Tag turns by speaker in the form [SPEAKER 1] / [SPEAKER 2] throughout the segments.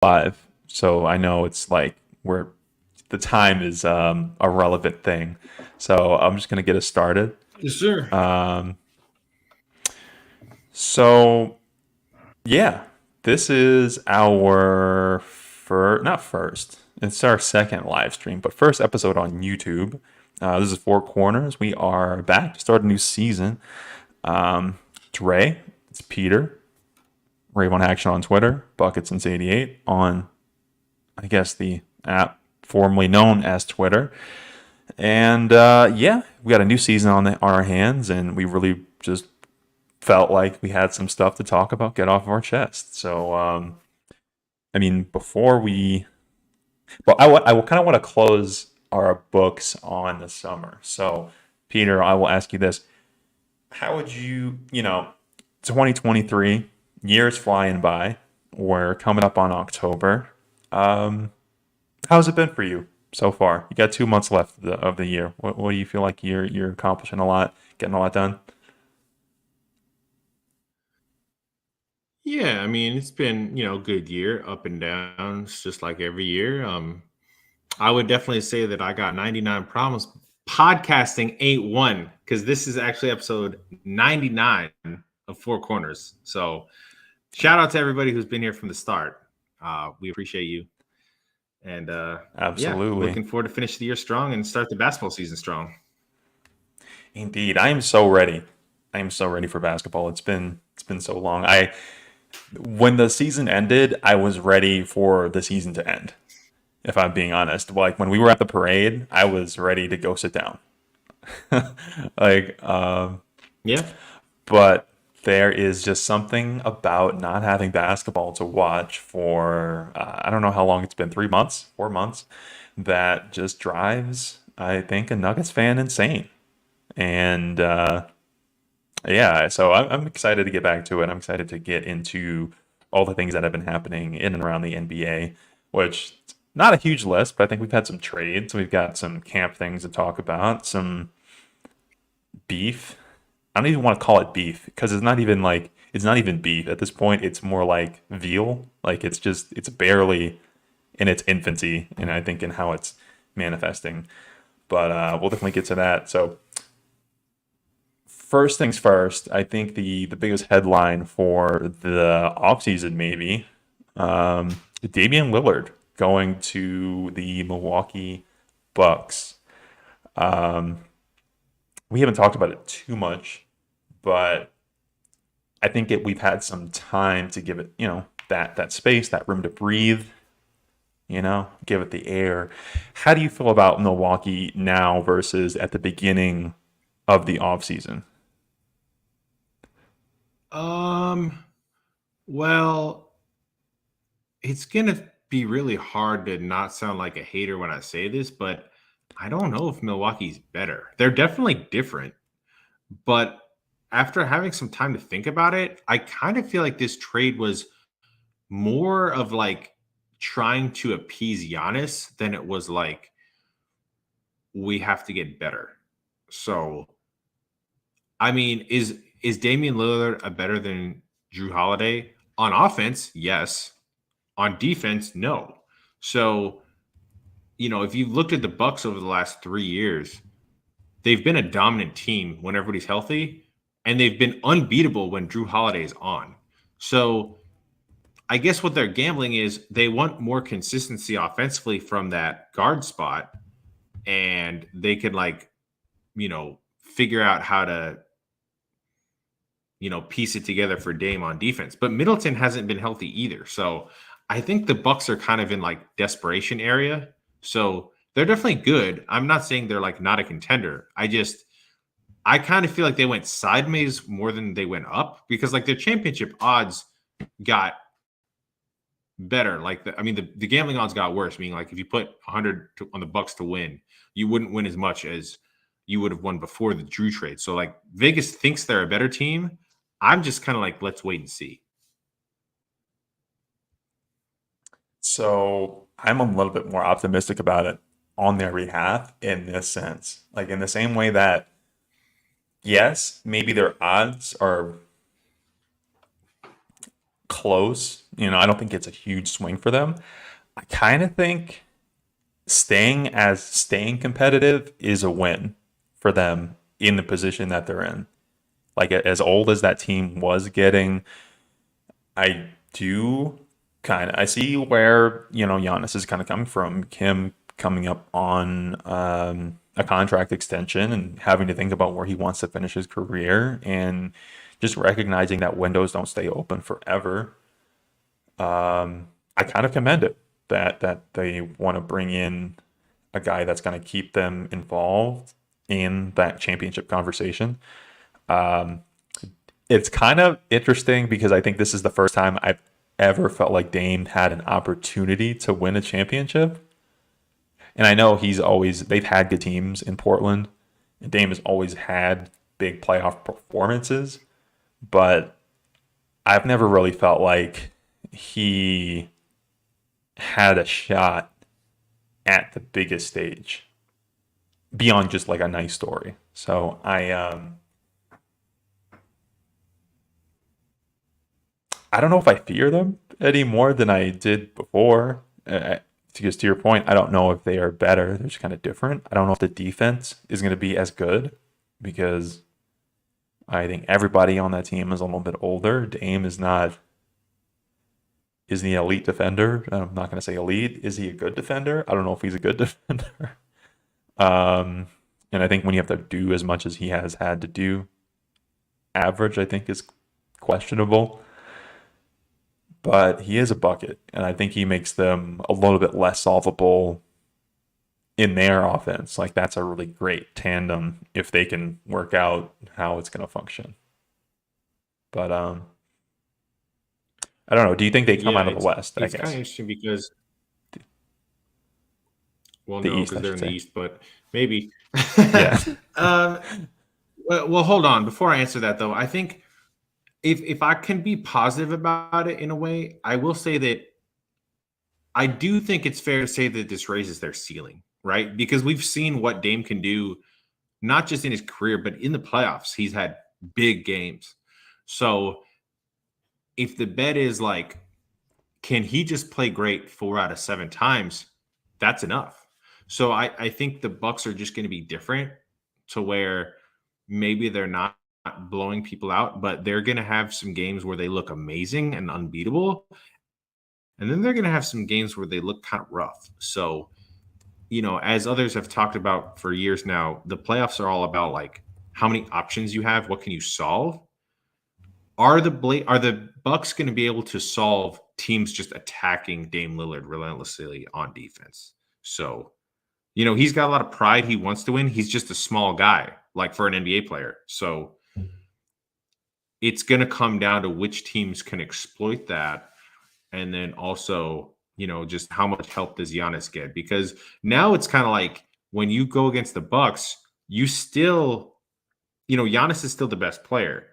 [SPEAKER 1] live, so I know it's like where the time is a relevant thing. So I'm just gonna get us started.
[SPEAKER 2] Yes, sir.
[SPEAKER 1] Um, so yeah, this is our not first. It's our second live stream, but first episode on YouTube. This is Four Corners. We are back to start a new season. It's Ray. It's Peter. Ray One Action on Twitter. Buckets and 88 on, I guess, the app formerly known as Twitter. And yeah, we got a new season on our hands, and we really just felt like we had some stuff to talk about, get off of our chest. So, I mean, before we, well, I kind of want to close our books on the summer. So, Peter, I will ask you this: how would you, 2023 years flying by, we're coming up on October. Um, how's it been for you so far? You got 2 months left of the year. What do you feel like you're accomplishing a lot, getting a lot done?
[SPEAKER 2] Yeah, I mean, it's been, a good year, up and downs, just like every year. I would definitely say that I got 99 problems. Podcasting ain't one because this is actually episode 99 of Four Corners. So shout out to everybody who's been here from the start. We appreciate you. And yeah,
[SPEAKER 1] Absolutely.
[SPEAKER 2] looking forward to finish the year strong and start the basketball season strong.
[SPEAKER 1] Indeed. I am so ready. I am so ready for basketball. It's been so long. I When the season ended, I was ready for the season to end, if I'm being honest. Like when we were at the parade, I was ready to go sit down. like
[SPEAKER 2] Yeah.
[SPEAKER 1] but there is just something about not having basketball to watch for I don't know how long it's been, 3 months, 4 months, that just drives, I think, a Nuggets fan insane. And yeah, so I'm excited to get back to it. I'm excited to get into all the things that have been happening in and around the NBA, which not a huge list, but I think we've had some trades. We've got some camp things to talk about, some beef. I don't even want to call it beef because it's not even beef at this point. It's more like veal. Like it's barely in its infancy, and I think in how it's manifesting. But we'll definitely get to that. So first things first, I think the biggest headline for the offseason maybe Damian Lillard going to the Milwaukee Bucks. We haven't talked about it too much, but I think we've had some time to give it, that space, that room to breathe, give it the air. How do you feel about Milwaukee now versus at the beginning of the offseason?
[SPEAKER 2] Um, well, it's gonna be really hard to not sound like a hater when I say this, but I don't know if Milwaukee's better. They're definitely different, but after having some time to think about it, I kind of feel like this trade was more of like trying to appease Giannis than it was like we have to get better. So, I mean, is Damian Lillard a better than Drew Holiday on offense? Yes. On defense, no. So, if you've looked at the Bucks over the last 3 years, they've been a dominant team when everybody's healthy, and they've been unbeatable when Drew Holiday is on. So I guess what they're gambling is they want more consistency offensively from that guard spot, and they could figure out how to, piece it together for Dame on defense. But Middleton hasn't been healthy either. So I think the Bucks are kind of in like desperation area. So they're definitely good. I'm not saying they're like not a contender. I kind of feel like they went sideways more than they went up because like their championship odds got better. Like the gambling odds got worse. Meaning like if you put 100 on the Bucks to win, you wouldn't win as much as you would have won before the Drew trade. So like Vegas thinks they're a better team. I'm just kind of like, let's wait and see.
[SPEAKER 1] So I'm a little bit more optimistic about it on their behalf in this sense. Like in the same way that, yes, maybe their odds are close. I don't think it's a huge swing for them. I kind of think staying competitive is a win for them in the position that they're in. Like as old as that team was getting, I do I see where Giannis is kind of coming from. Him coming up on a contract extension and having to think about where he wants to finish his career, and just recognizing that windows don't stay open forever. I kind of commend it that they want to bring in a guy that's going to keep them involved in that championship conversation. Um, it's kind of interesting because I think this is the first time I've ever felt like Dame had an opportunity to win a championship. And I know they've had good teams in Portland, and Dame has always had big playoff performances, but I've never really felt like he had a shot at the biggest stage beyond just like a nice story. So I don't know if I fear them any more than I did before. Because to your point, I don't know if they are better. They're just kind of different. I don't know if the defense is going to be as good because I think everybody on that team is a little bit older. Dame is the elite defender. I'm not going to say elite. Is he a good defender? I don't know if he's a good defender. And I think when you have to do as much as he has had to do, average, I think, is questionable. But he is a bucket, and I think he makes them a little bit less solvable in their offense. Like, that's a really great tandem if they can work out how it's going to function. But I don't know. Do you think they come
[SPEAKER 2] Yeah,
[SPEAKER 1] out of the West? I
[SPEAKER 2] it's kind of
[SPEAKER 1] guess
[SPEAKER 2] interesting because, well,
[SPEAKER 1] the
[SPEAKER 2] no,
[SPEAKER 1] East,
[SPEAKER 2] because
[SPEAKER 1] I
[SPEAKER 2] they're
[SPEAKER 1] should
[SPEAKER 2] in the
[SPEAKER 1] say.
[SPEAKER 2] East, but maybe.
[SPEAKER 1] Yeah.
[SPEAKER 2] um, well, hold on. Before I answer that, though, I think if I can be positive about it in a way, I will say that I do think it's fair to say that this raises their ceiling, right? Because we've seen what Dame can do, not just in his career, but in the playoffs. He's had big games. So if the bet is like, can he just play great 4 out of 7 times? That's enough. So I think the Bucks are just going to be different to where maybe they're not blowing people out, but they're going to have some games where they look amazing and unbeatable. And then they're going to have some games where they look kind of rough. So, as others have talked about for years now, the playoffs are all about like how many options you have, what can you solve? Are the Bucks going to be able to solve teams just attacking Dame Lillard relentlessly on defense? So, he's got a lot of pride. He wants to win. He's just a small guy, like for an NBA player. So it's going to come down to which teams can exploit that. And then also, just how much help does Giannis get? Because now it's kind of like when you go against the Bucks, you still, Giannis is still the best player.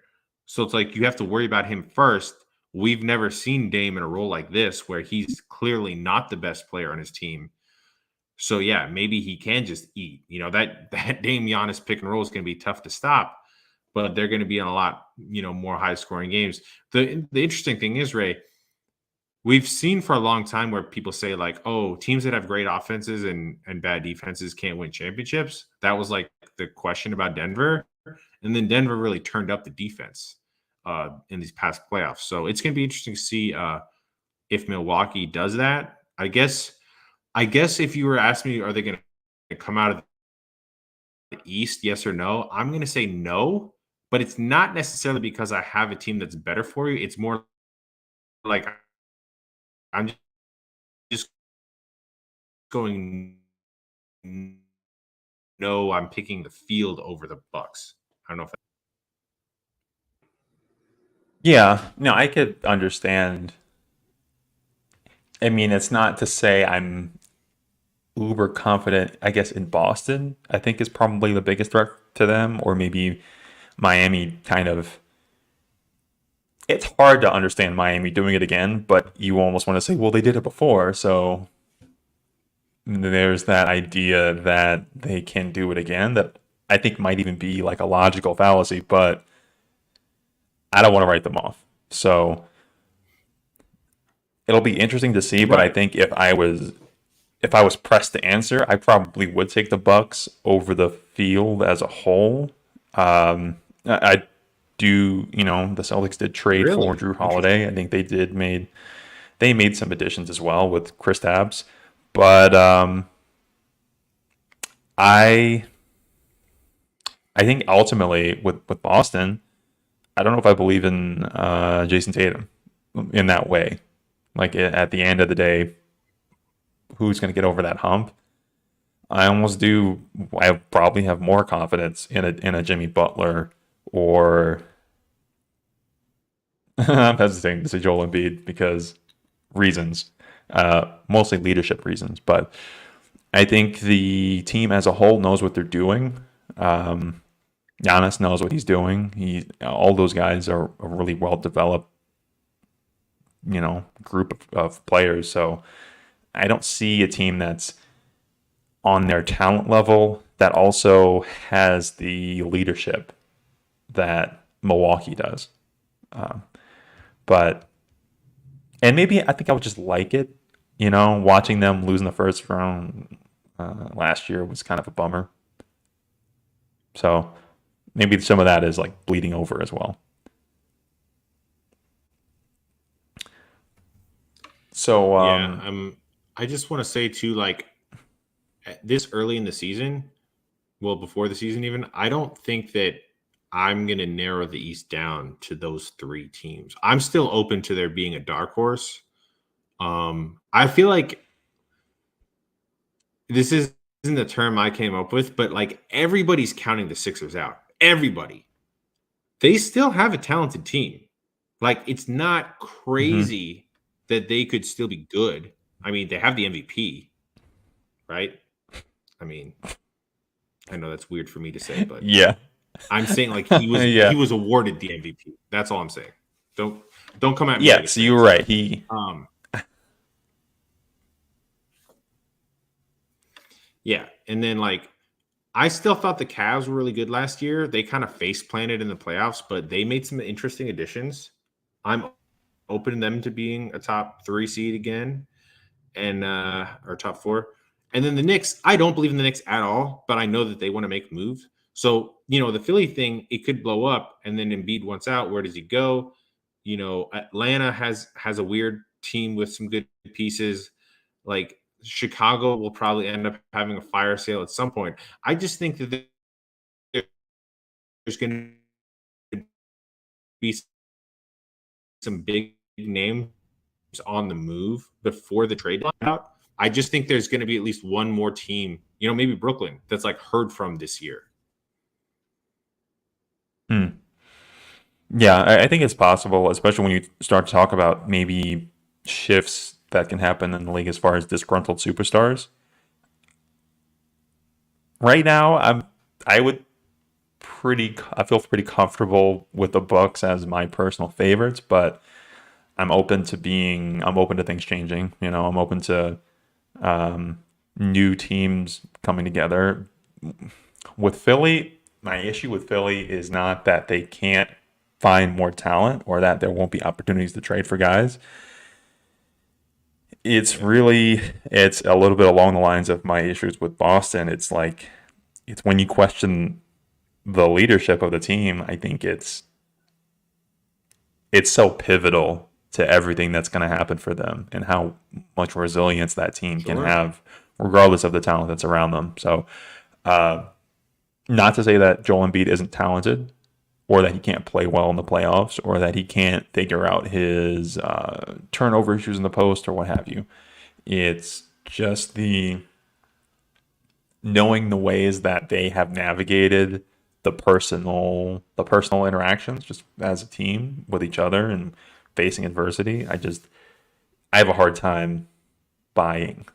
[SPEAKER 2] So it's like you have to worry about him first. We've never seen Dame in a role like this where he's clearly not the best player on his team. So yeah, maybe he can just eat. That Dame Giannis pick and roll is going to be tough to stop, but they're going to be in a lot, more high scoring games. The interesting thing is, Ray, we've seen for a long time where people say like, oh, teams that have great offenses and bad defenses can't win championships. That was like the question about Denver. And then Denver really turned up the defense in these past playoffs. So it's going to be interesting to see if Milwaukee does that. I guess if you were asking me, are they going to come out of the East, yes or no? I'm going to say no, but it's not necessarily because I have a team that's better for you. It's more like I'm just going no, I'm picking the field over the Bucks. I don't know if
[SPEAKER 1] Yeah. No, I could understand. I mean, it's not to say I'm uber confident, I guess, in Boston. I think is probably the biggest threat to them, or maybe Miami kind of. It's hard to understand Miami doing it again, but you almost want to say, well, they did it before, so there's that idea that they can do it again that I think might even be like a logical fallacy, but I don't want to write them off. So it'll be interesting to see. But I
[SPEAKER 2] Right.
[SPEAKER 1] think if I was pressed to answer, I probably would take the Bucks over the field as a whole. I do, the Celtics did trade for
[SPEAKER 2] Really
[SPEAKER 1] Drew Holiday.
[SPEAKER 2] interesting.
[SPEAKER 1] I think they made some additions as well with Chris Kristaps, but I I think ultimately with Boston, I don't know if I believe in Jason Tatum in that way. Like at the end of the day, who's going to get over that hump? I almost do. I probably have more confidence in a Jimmy Butler or I'm hesitating to say Joel Embiid because reasons, mostly leadership reasons. But I think the team as a whole knows what they're doing. Giannis knows what he's doing. All those guys are a really well developed, group of players. So I don't see a team that's on their talent level that also has the leadership that Milwaukee does. But and maybe I think I would just like it. Watching them lose in the first round last year was kind of a bummer. So maybe some of that is like bleeding over as well. So
[SPEAKER 2] Yeah. I just want to say too, like this early in the season, well, before the season even, I don't think that I'm going to narrow the East down to those three teams. I'm still open to there being a dark horse. I feel like this isn't the term I came up with, but like everybody's counting the Sixers out. Everybody. They still have a talented team. Like it's not
[SPEAKER 1] mhm.
[SPEAKER 2] crazy that they could still be good. I mean, they have the MVP, right? I mean, I know that's weird for me to say, but
[SPEAKER 1] Yeah,
[SPEAKER 2] I'm saying like he
[SPEAKER 1] yeah,
[SPEAKER 2] was awarded the MVP. That's all I'm saying. Don't don't come at me, Vegas
[SPEAKER 1] yes, you were
[SPEAKER 2] fans.
[SPEAKER 1] right. He
[SPEAKER 2] Um, yeah, and then like I still thought the Cavs were really good last year. They kind of face planted in the playoffs, but they made some interesting additions. I'm open to them to being a top three seed again and or top four. And then the Knicks, I don't believe in the Knicks at all, but I know that they want to make moves. So, the Philly thing, it could blow up and then Embiid wants out. Where does he go? Atlanta has a weird team with some good pieces. Like Chicago will probably end up having a fire sale at some point. I just think that there's going to be some big names on the move before the trade out. I just think there's going to be at least one more team, maybe Brooklyn, that's like heard from this year.
[SPEAKER 1] hmm. Yeah, I think it's possible, especially when you start to talk about maybe shifts that can happen in the league as far as disgruntled superstars. Right now, I feel pretty comfortable with the Bucks as my personal favorites, but I'm open to things changing. I'm open to new teams coming together. With Philly, my issue with Philly is not that they can't find more talent or that there won't be opportunities to trade for guys. It's a little bit along the lines of my issues with Boston. It's when you question the leadership of the team, I think it's so pivotal to everything that's going to happen for them and how much resilience that team can
[SPEAKER 2] Sure.
[SPEAKER 1] have regardless of the talent that's around them. So, not to say that Joel Embiid isn't talented or that he can't play well in the playoffs or that he can't figure out his turnover issues in the post or what have you. It's just the knowing the ways that they have navigated the personal interactions just as a team with each other and facing adversity. I have a hard time buying.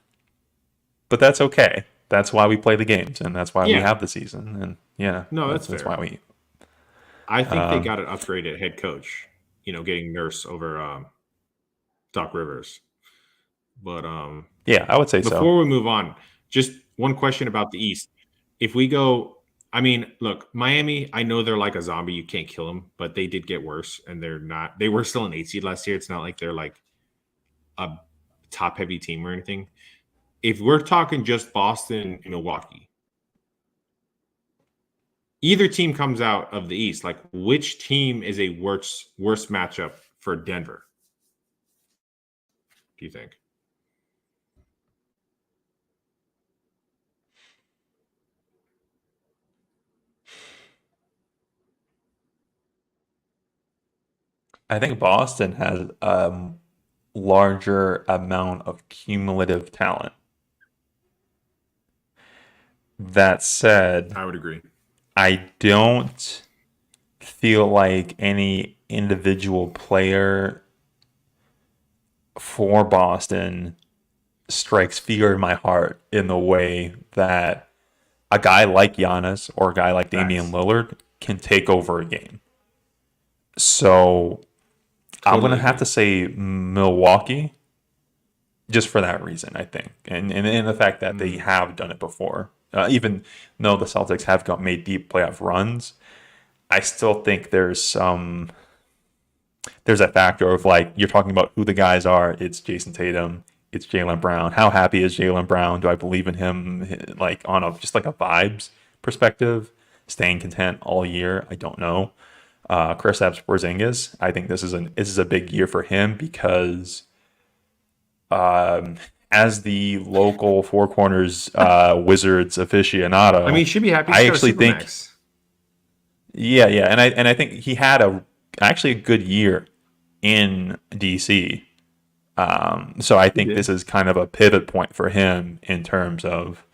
[SPEAKER 1] But that's okay. That's why we play the games and that's why we
[SPEAKER 2] Yeah.
[SPEAKER 1] have the season. And yeah,
[SPEAKER 2] No,
[SPEAKER 1] that's
[SPEAKER 2] that's
[SPEAKER 1] that's
[SPEAKER 2] fair.
[SPEAKER 1] why we
[SPEAKER 2] I think they
[SPEAKER 1] um
[SPEAKER 2] got an upgrade at head coach, getting Nurse over Doc Rivers. But
[SPEAKER 1] yeah, I would say so.
[SPEAKER 2] before we move on, just one question about the East. If we go, I mean, look, Miami, I know they're like a zombie. You can't kill them, but they did get worse and they were still an 8 seed last year. It's not like they're like a top heavy team or anything. If we're talking just Boston and Milwaukee, either team comes out of the East, like which team is a worse matchup for Denver? Do you think?
[SPEAKER 1] I think Boston has a larger amount of cumulative talent. That said,
[SPEAKER 2] I would agree.
[SPEAKER 1] I don't feel like any individual player for Boston strikes fear in my heart in the way that a guy like Giannis or a guy like Damian
[SPEAKER 2] Facts.
[SPEAKER 1] Lillard can take over a game. So I'm
[SPEAKER 2] Totally
[SPEAKER 1] gonna have
[SPEAKER 2] agree.
[SPEAKER 1] to say Milwaukee just for that reason, I think, and the fact that they
[SPEAKER 2] Mm.
[SPEAKER 1] have done it before. Even though the Celtics have made deep playoff runs, I still think there's that factor of like you're talking about who the guys are. It's Jason Tatum. It's Jaylen Brown. How happy is Jaylen Brown? Do I believe in him? Like on a just like a vibes perspective, staying content all year. I don't know. Kristaps Porzingis. I think this is a big year for him because as the local Four Corners Wizards
[SPEAKER 2] I mean,
[SPEAKER 1] aficionado,
[SPEAKER 2] he should be happy. He's
[SPEAKER 1] I
[SPEAKER 2] got a
[SPEAKER 1] actually think
[SPEAKER 2] supermax.
[SPEAKER 1] yeah, and I think he had a actually a good year in DC. So I
[SPEAKER 2] He
[SPEAKER 1] think this
[SPEAKER 2] did.
[SPEAKER 1] is kind of a pivot point for him in terms of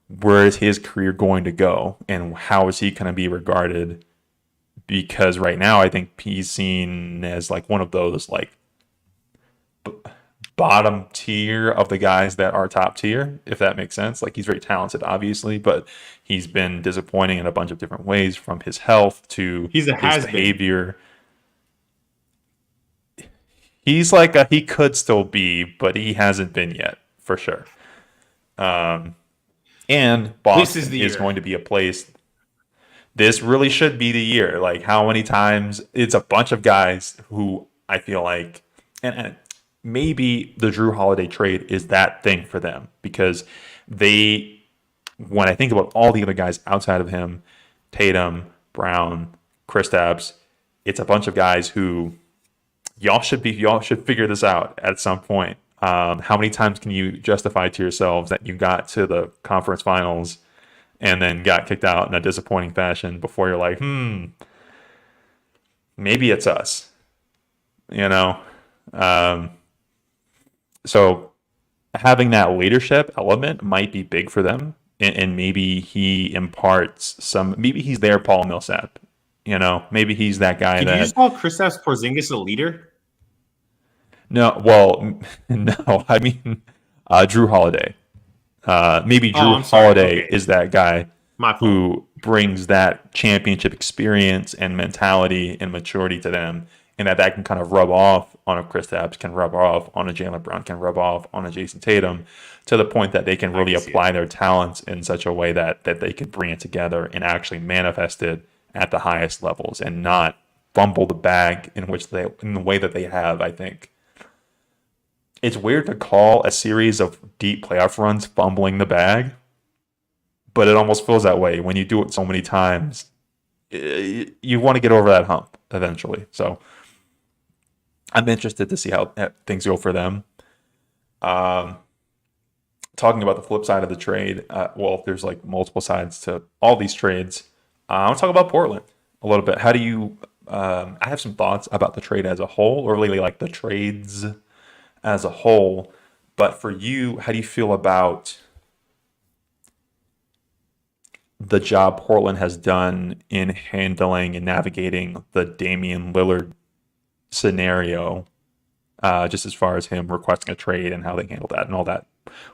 [SPEAKER 1] where is his career going to go and how is he going to be regarded? Because right now, I think he's seen as like one of those like bottom tier of the guys that are top tier, if that makes sense. Like he's very talented, obviously, but he's been disappointing in a bunch of different ways from his health to
[SPEAKER 2] He's a
[SPEAKER 1] his
[SPEAKER 2] has been.
[SPEAKER 1] behavior. He's like he could still be, but he hasn't been yet for sure. And
[SPEAKER 2] This is
[SPEAKER 1] Boston
[SPEAKER 2] the
[SPEAKER 1] is
[SPEAKER 2] year.
[SPEAKER 1] going to be a place. This really should be the year. Like how many times it's a bunch of guys who I feel like, and maybe the Drew Holiday trade is that thing for them because they, when I think about all the other guys outside of him, Tatum, Brown, Kristaps, it's a bunch of guys who y'all should figure this out at some point. How many times can you justify to yourselves that you got to the conference finals and then got kicked out in a disappointing fashion before you're like, maybe it's us, you know? Um, so having that leadership element might be big for them. And maybe he imparts some, maybe he's their Paul Millsap, maybe he's that guy
[SPEAKER 2] Did you just
[SPEAKER 1] that,
[SPEAKER 2] call Kristaps Porzingis a leader?
[SPEAKER 1] no, well, no, I mean, Drew Holiday. Maybe
[SPEAKER 2] Oh,
[SPEAKER 1] Drew
[SPEAKER 2] I'm sorry.
[SPEAKER 1] Holiday
[SPEAKER 2] Okay,
[SPEAKER 1] is that guy
[SPEAKER 2] my fault.
[SPEAKER 1] who brings that championship experience and mentality and maturity to them, and that can kind of rub off on a Kristaps, can rub off on a Jaylen Brown, can rub off on a Jason Tatum, to the point that they can
[SPEAKER 2] I
[SPEAKER 1] really
[SPEAKER 2] can see it.
[SPEAKER 1] apply their talents in such a way that they can bring it together and actually manifest it at the highest levels and not fumble the bag in the way that they have. I think it's weird to call a series of deep playoff runs fumbling the bag, but it almost feels that way when you do it so many times. You want to get over that hump eventually. So I'm interested to see how things go for them. Um, Talking about the flip side of the trade, well, there's like multiple sides to all these trades. I want to talk about Portland a little bit. How do you? I have some thoughts about the trade as a whole, or really like the trades as a whole. But for you, how do you feel about the job Portland has done in handling and navigating the Damian Lillard scenario, just as far as him requesting a trade and how they handled that and all that,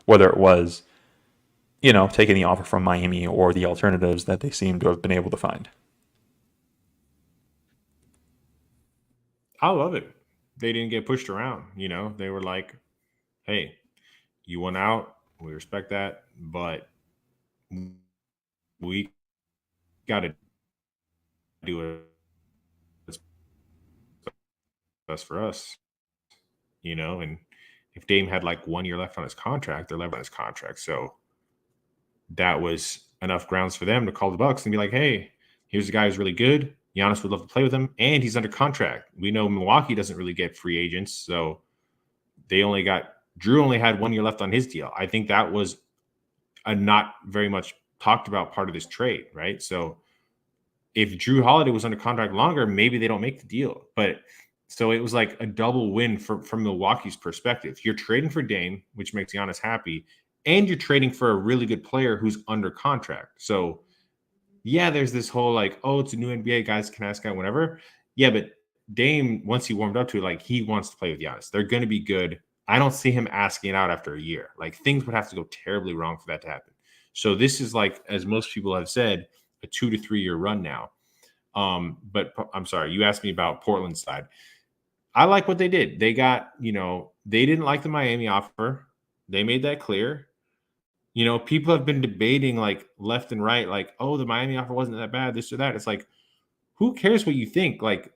[SPEAKER 1] whether it was, taking the offer from Miami or the alternatives that they seem to have been able to find.
[SPEAKER 2] I love it. They didn't get pushed around. They were like, "Hey, you went out. We respect that, but we got to do what's best for us." And if Dame had like 1 year left on his contract, they're left on his contract. So that was enough grounds for them to call the Bucks and be like, hey, here's a guy who's really good. Giannis would love to play with him, and he's under contract. We know Milwaukee doesn't really get free agents, so Drew only had 1 year left on his deal. I think that was a not very much talked about part of this trade, right? So if Drew Holiday was under contract longer, maybe they don't make the deal. But so it was like a double win from Milwaukee's perspective. You're trading for Dame, which makes Giannis happy, and you're trading for a really good player who's under contract. So yeah, there's this whole like, oh, it's a new NBA, guys can ask out whenever. Yeah, but Dame, once he warmed up to it, like he wants to play with Giannis. They're going to be good. I don't see him asking out after a year. Like things would have to go terribly wrong for that to happen. So this is like, as most people have said, a 2 to 3 year run now. But I'm sorry, you asked me about Portland's side. I like what they did. They got, they didn't like the Miami offer. They made that clear. People have been debating like left and right, like, oh, the Miami offer wasn't that bad, this or that. It's like, who cares what you think? Like,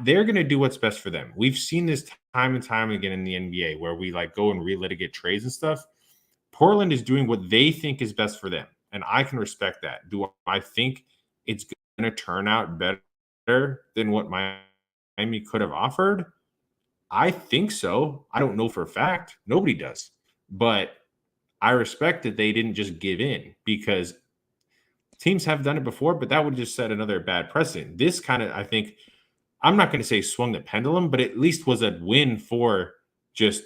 [SPEAKER 2] they're going to do what's best for them. We've seen this time and time again in the NBA where we like go and relitigate trades and stuff. Portland is doing what they think is best for them, and I can respect that. Do I think it's going to turn out better than what Miami could have offered? I think so. I don't know for a fact. Nobody does. But I respect that they didn't just give in, because teams have done it before, but that would just set another bad precedent. This kind of, I think, I'm not going to say swung the pendulum, but at least was a win for just,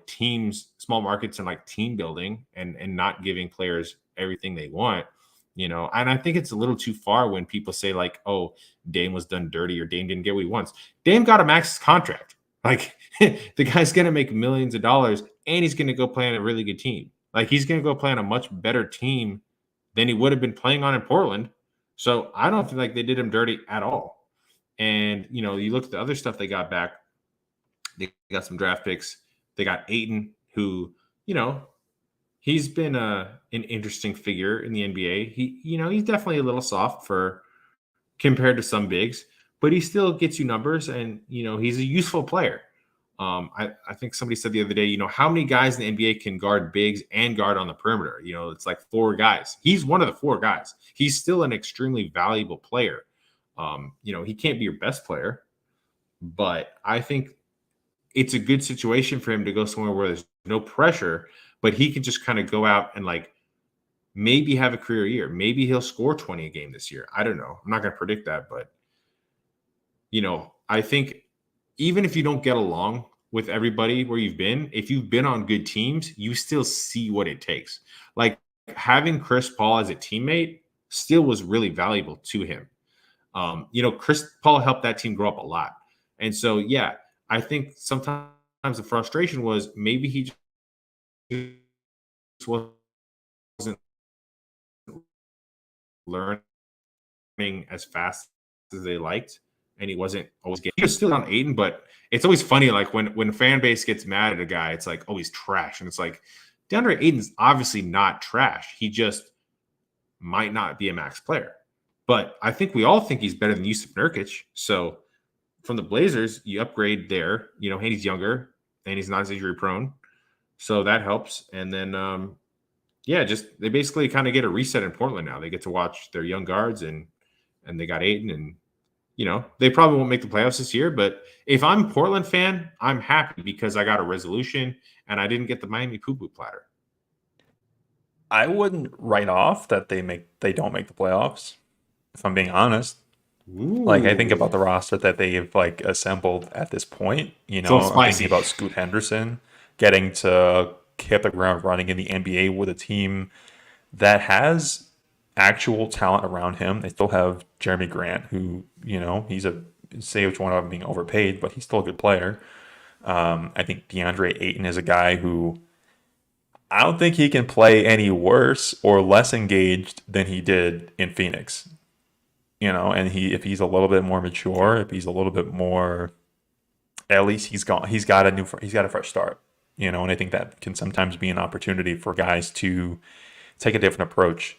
[SPEAKER 2] teams, small markets, and like team building and not giving players everything they want, and I think it's a little too far when people say like, oh, Dame was done dirty or Dame didn't get what he wants. Dame got a max contract. Like the guy's going to make millions of dollars, and he's going to go play on a really good team. Like he's going to go play on a much better team than he would have been playing on in Portland. So I don't feel like they did him dirty at all. And, you look at the other stuff they got back. They got some draft picks. They got Ayton, who, he's been an interesting figure in the NBA. He's definitely a little soft for compared to some bigs, but he still gets you numbers, and, he's a useful player. I think somebody said the other day, how many guys in the NBA can guard bigs and guard on the perimeter? It's like 4 guys. He's one of the 4 guys. He's still an extremely valuable player. He can't be your best player, but I think it's a good situation for him to go somewhere where there's no pressure, but he can just kind of go out and like maybe have a career year. Maybe he'll score 20 a game this year. I don't know. I'm not going to predict that, but I think even if you don't get along with everybody where you've been, if you've been on good teams, you still see what it takes. Like having Chris Paul as a teammate still was really valuable to him. Chris Paul helped that team grow up a lot. And so, yeah, I think sometimes the frustration was maybe he just wasn't learning as fast as they liked. And he wasn't always getting. He was still on Ayton, but it's always funny. Like when fan base gets mad at a guy, it's like, oh, he's trash, and it's like DeAndre Ayton's obviously not trash. He just might not be a max player. But I think we all think he's better than Yusuf Nurkic. So from the Blazers, you upgrade there. And he's younger and he's not as injury prone, so that helps. And then just they basically kind of get a reset in Portland now. They get to watch their young guards, and they got Ayton, and they probably won't make the playoffs this year, but if I'm a Portland fan, I'm happy because I got a resolution and I didn't get the Miami poo-poo platter.
[SPEAKER 1] I wouldn't write off that they don't make the playoffs, if I'm being honest.
[SPEAKER 2] Ooh.
[SPEAKER 1] Like I think about the roster that they've like assembled at this point. I'm thinking about Scoot Henderson getting to hit the ground running in the NBA with a team that has actual talent around him. They still have Jeremy Grant, who, he's say which one of them being overpaid, but he's still a good player. I think DeAndre Ayton is a guy who I don't think he can play any worse or less engaged than he did in Phoenix. And if he's a little bit more mature, if he's a little bit more, at least he's got a fresh start. And I think that can sometimes be an opportunity for guys to take a different approach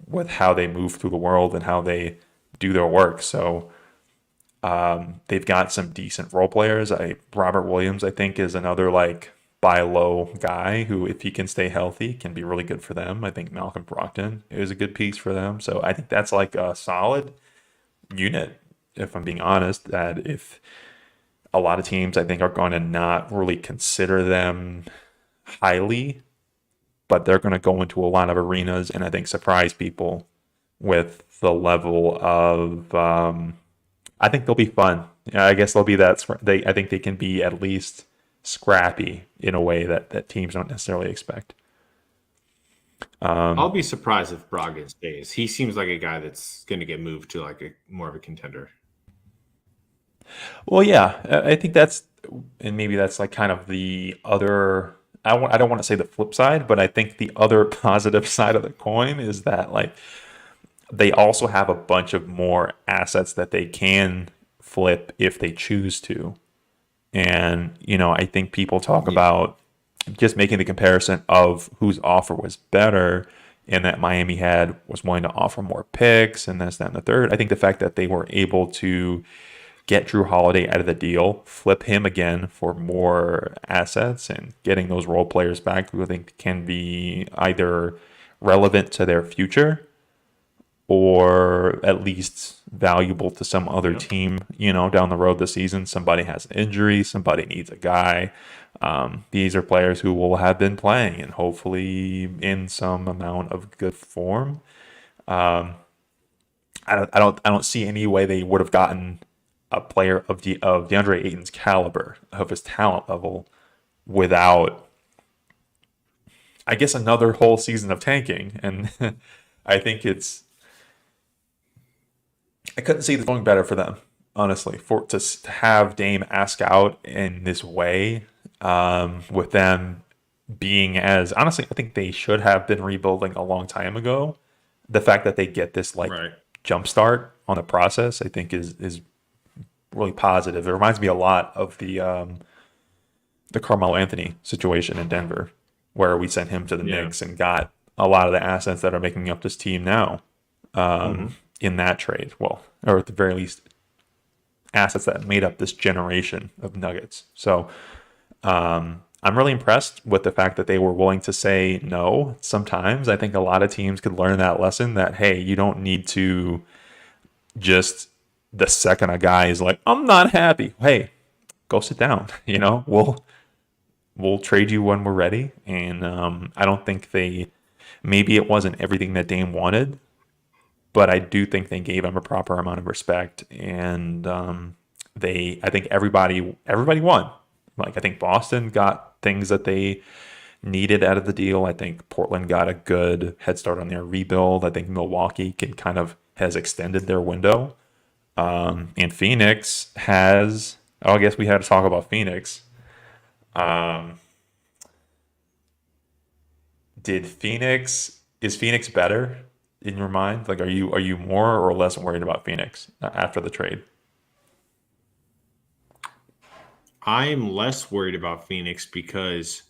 [SPEAKER 1] with how they move through the world and how they do their work. So they've got some decent role players. Robert Williams, I think, is another like buy low guy who, if he can stay healthy, can be really good for them. I think Malcolm Brogdon is a good piece for them. So I think that's like a solid unit, if I'm being honest, that if a lot of teams I think are going to not really consider them highly, but they're going to go into a lot of arenas and I think surprise people with the level of. I think they'll be fun. I guess they'll be that. I think they can be at least scrappy in a way that teams don't necessarily expect.
[SPEAKER 2] I'll be surprised if Brogdon stays. He seems like a guy that's going to get moved to like a more of a contender.
[SPEAKER 1] Well, yeah, I think that's, and maybe that's like kind of the other. I don't want to say the flip side, but I think the other positive side of the coin is that like they also have a bunch of more assets that they can flip if they choose to. And, I think people talk
[SPEAKER 2] Yeah.
[SPEAKER 1] about just making the comparison of whose offer was better and that Miami was willing to offer more picks and this, that, and the third. I think the fact that they were able to get Drew Holiday out of the deal, flip him again for more assets and getting those role players back who I think can be either relevant to their future or at least valuable to some other
[SPEAKER 2] Yep.
[SPEAKER 1] team, down the road this season. Somebody has an injury, somebody needs a guy. These are players who will have been playing and hopefully in some amount of good form. I don't see any way they would have gotten a player of DeAndre Ayton's caliber, of his talent level, without, I guess, another whole season of tanking. And I think I couldn't see this going better for them, honestly. For to have Dame ask out in this way, with them being as honestly, I think they should have been rebuilding a long time ago. The fact that they get this like
[SPEAKER 2] Right.
[SPEAKER 1] jump start on the process, I think is really positive. It reminds me a lot of the Carmelo Anthony situation in Denver, where we sent him to the
[SPEAKER 2] Yeah.
[SPEAKER 1] Knicks and got a lot of the assets that are making up this team now,
[SPEAKER 2] Hmm.
[SPEAKER 1] in that trade. Well, or at the very least, assets that made up this generation of Nuggets. So I'm really impressed with the fact that they were willing to say no sometimes. I think a lot of teams could learn that lesson that, hey, you don't need to just the second a guy is like, I'm not happy. Hey, go sit down. We'll trade you when we're ready. And I don't think maybe it wasn't everything that Dame wanted, but I do think they gave him a proper amount of respect. And I think everybody won. Like, I think Boston got things that they needed out of the deal. I think Portland got a good head start on their rebuild. I think Milwaukee has extended their window. And Phoenix has, I guess we had to talk about Phoenix. Um, is Phoenix better in your mind? Like, are you more or less worried about Phoenix after the trade?
[SPEAKER 2] I'm less worried about Phoenix because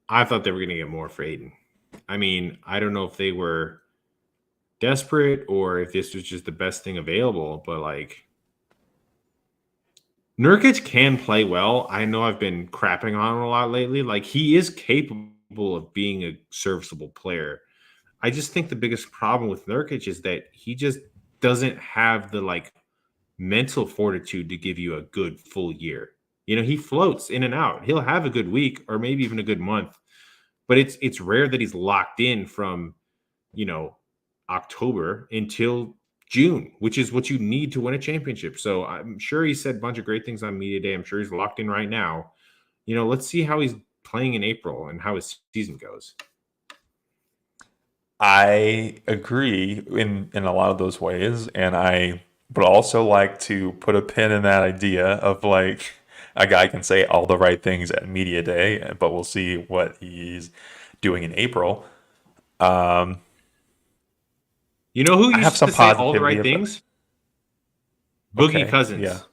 [SPEAKER 2] I thought they were going to get more for Aiden. I mean, I don't know if they were desperate or if this was just the best thing available, but like Nurkic can play well. I know I've been crapping on him a lot lately. Like he is capable of being a serviceable player. I just think the biggest problem with Nurkic is that he just doesn't have the like mental fortitude to give you a good full year. He floats in and out. He'll have a good week or maybe even a good month, but it's rare that he's locked in from, you know, October until June, which is what you need to win a championship. So I'm sure he said a bunch of great things on media day. I'm sure he's locked in right now. Let's see how he's playing in April and how his season goes.
[SPEAKER 1] I agree in a lot of those ways, and I would also like to put a pin in that idea of like a guy can say all the right things at media day, but we'll see what he's doing in April. Um,
[SPEAKER 2] You know who
[SPEAKER 1] I have
[SPEAKER 2] used
[SPEAKER 1] some
[SPEAKER 2] to say all the
[SPEAKER 1] positivity
[SPEAKER 2] right
[SPEAKER 1] about.
[SPEAKER 2] things? Boogie
[SPEAKER 1] Okay, yeah.
[SPEAKER 2] Cousins.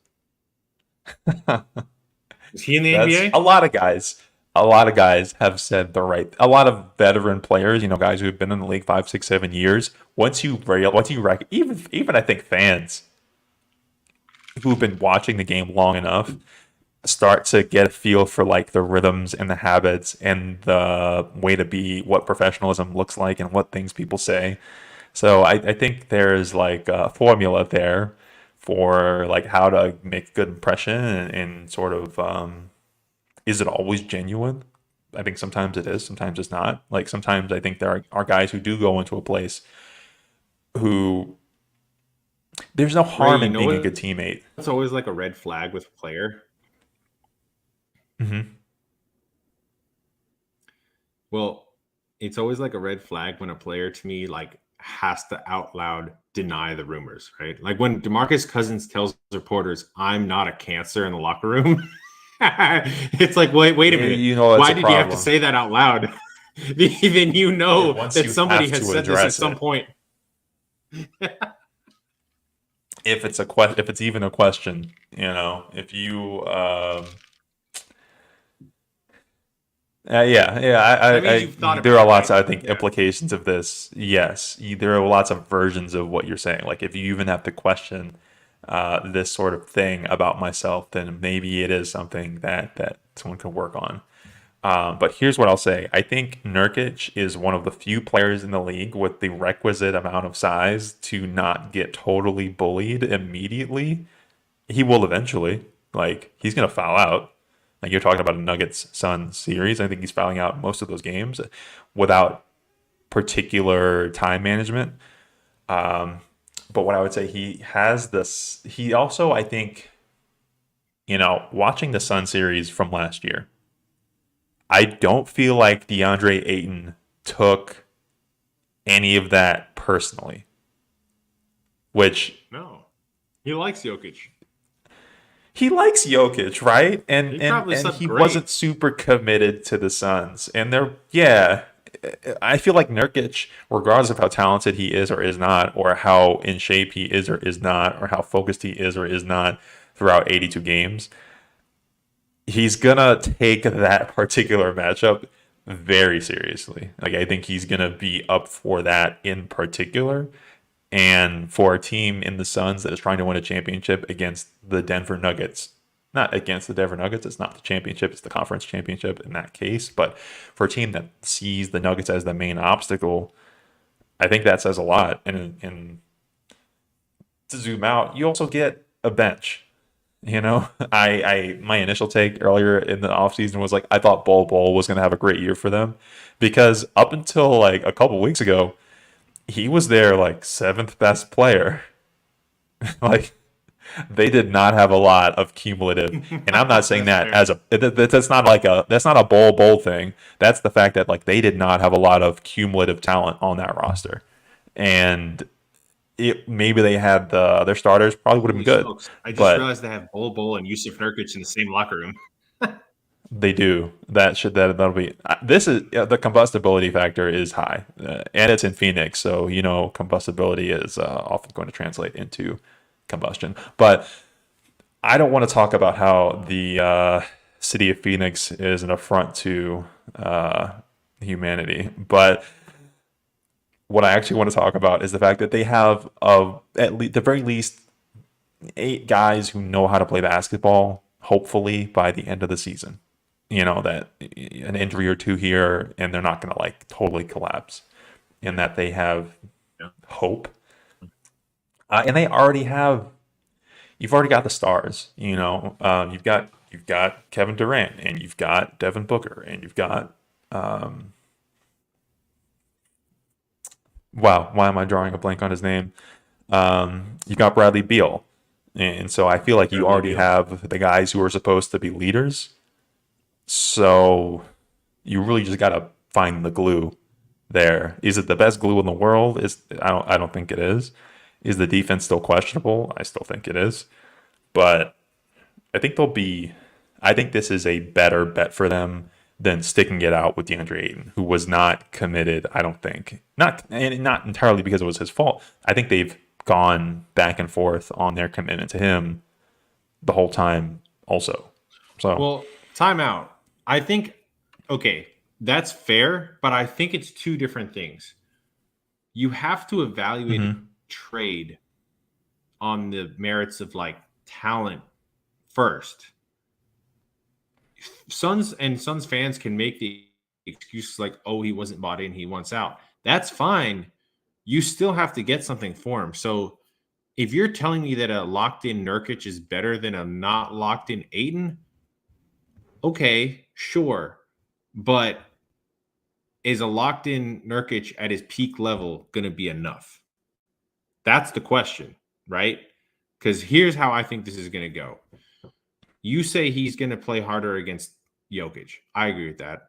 [SPEAKER 2] Is he in the
[SPEAKER 1] That's
[SPEAKER 2] NBA?
[SPEAKER 1] a lot of guys. A lot of guys have said the right. A lot of veteran players, guys who have been in the league 5, 6, 7 years. Even I think fans who've been watching the game long enough, start to get a feel for like the rhythms and the habits and the way to be, what professionalism looks like and what things people say. So I think there's like a formula there for like how to make a good impression and sort of is it always genuine? I think sometimes it is, sometimes it's not. Like sometimes I think there are guys who do go into a place who there's no
[SPEAKER 2] Ray,
[SPEAKER 1] harm
[SPEAKER 2] you
[SPEAKER 1] in
[SPEAKER 2] know
[SPEAKER 1] being a
[SPEAKER 2] what?
[SPEAKER 1] good teammate.
[SPEAKER 2] It's always like a red flag with a player.
[SPEAKER 1] Hmm.
[SPEAKER 2] Well, it's always like a red flag when a player to me like has to out loud deny the rumors, right? Like when DeMarcus Cousins tells reporters, "I'm not a cancer" in the locker room. It's like, wait a minute.
[SPEAKER 1] You know, it's
[SPEAKER 2] Why
[SPEAKER 1] a
[SPEAKER 2] did you have to
[SPEAKER 1] problem.
[SPEAKER 2] say that out loud? Then you
[SPEAKER 1] And
[SPEAKER 2] know
[SPEAKER 1] once
[SPEAKER 2] that
[SPEAKER 1] you
[SPEAKER 2] somebody
[SPEAKER 1] have
[SPEAKER 2] has
[SPEAKER 1] to
[SPEAKER 2] said this at
[SPEAKER 1] address
[SPEAKER 2] some
[SPEAKER 1] it,
[SPEAKER 2] point.
[SPEAKER 1] if it's if it's even a question, you know, if you yeah,
[SPEAKER 2] That means you've thought
[SPEAKER 1] there
[SPEAKER 2] about
[SPEAKER 1] are
[SPEAKER 2] it,
[SPEAKER 1] lots
[SPEAKER 2] right?
[SPEAKER 1] of, I think,
[SPEAKER 2] Yeah.
[SPEAKER 1] implications of this. Yes, there are lots of versions of what you're saying. Like if you even have to question this sort of thing about myself, then maybe it is something that someone can work on. But here's what I'll say. I think Nurkic is one of the few players in the league with the requisite amount of size to not get totally bullied immediately. He will eventually. Like, he's going to foul out. Like, you're talking about a Nuggets Sun series. I think he's fouling out most of those games without particular time management. But what I would say, he has this. He also, I think, watching the Sun series from last year, I don't feel like DeAndre Ayton took any of that personally, which
[SPEAKER 2] No. He likes Jokic.
[SPEAKER 1] he likes Jokic, right? And
[SPEAKER 2] He
[SPEAKER 1] and
[SPEAKER 2] probably
[SPEAKER 1] and
[SPEAKER 2] slept
[SPEAKER 1] he
[SPEAKER 2] great.
[SPEAKER 1] wasn't super committed to the Suns. And they're yeah, I feel like Nurkic, regardless of how talented he is or is not, or how in shape he is or is not, or how focused he is or is not throughout 82 games, he's gonna take that particular matchup very seriously. Like I think he's gonna be up for that in particular. And for a team in the Suns that is trying to win a championship against the Denver Nuggets, not against the Denver Nuggets, it's not the championship, it's the conference championship in that case. But for a team that sees the Nuggets as the main obstacle, I think that says a lot. And to zoom out, you also get a bench. You know, I my initial take earlier in the offseason was like I thought Bol was going to have a great year for them because up until like a couple weeks ago, he was their like seventh best player. Like they did not have a lot of cumulative, and I'm not saying
[SPEAKER 2] That's
[SPEAKER 1] that
[SPEAKER 2] fair.
[SPEAKER 1] as that's not like a that's not a bowl thing. That's the fact that like they did not have a lot of cumulative talent on that roster, and it maybe they had their starters probably would have been
[SPEAKER 2] Holy
[SPEAKER 1] good,
[SPEAKER 2] smokes. I just
[SPEAKER 1] but
[SPEAKER 2] realized they have Bol and Yusuf Nurkic in the same locker room.
[SPEAKER 1] they do. That'll be this is the combustibility factor is high, and it's in Phoenix, so combustibility is often going to translate into combustion. But I don't want to talk about how the city of Phoenix is an affront to humanity, but what I actually want to talk about is the fact that they have at least the very least 8 guys who know how to play basketball. Hopefully by the end of the season, that an injury or two here, and they're not going to like totally collapse, and that they have
[SPEAKER 2] Yeah.
[SPEAKER 1] hope. And they already have. You've already got the stars. You've got Kevin Durant, and you've got Devin Booker, and you've got wow. Why am I drawing a blank on his name? You've got Bradley Beal, and so I feel like you
[SPEAKER 2] Bradley
[SPEAKER 1] already
[SPEAKER 2] Beal.
[SPEAKER 1] have the guys who are supposed to be leaders. So you really just got to find the glue there. Is it the best glue in the world? I don't think it is. Is the defense still questionable? I still think it is. But I think they'll be I think this is a better bet for them than sticking it out with DeAndre Ayton, who was not committed, I don't think. Not entirely because it was his fault. I think they've gone back and forth on their commitment to him the whole time also. So,
[SPEAKER 2] Well, timeout. I think, okay, that's fair, but I think it's two different things. You have to evaluate a
[SPEAKER 1] mhm.
[SPEAKER 2] trade on the merits of like talent first. Suns fans can make the excuses like, oh, he wasn't bought in, he wants out. That's fine. You still have to get something for him. So if you're telling me that a locked in Nurkic is better than a not locked in Ayton, okay, sure. But is a locked in Nurkic at his peak level going to be enough? That's the question, right? Because here's how I think this is going to go. You say he's going to play harder against Jokic. I agree with that.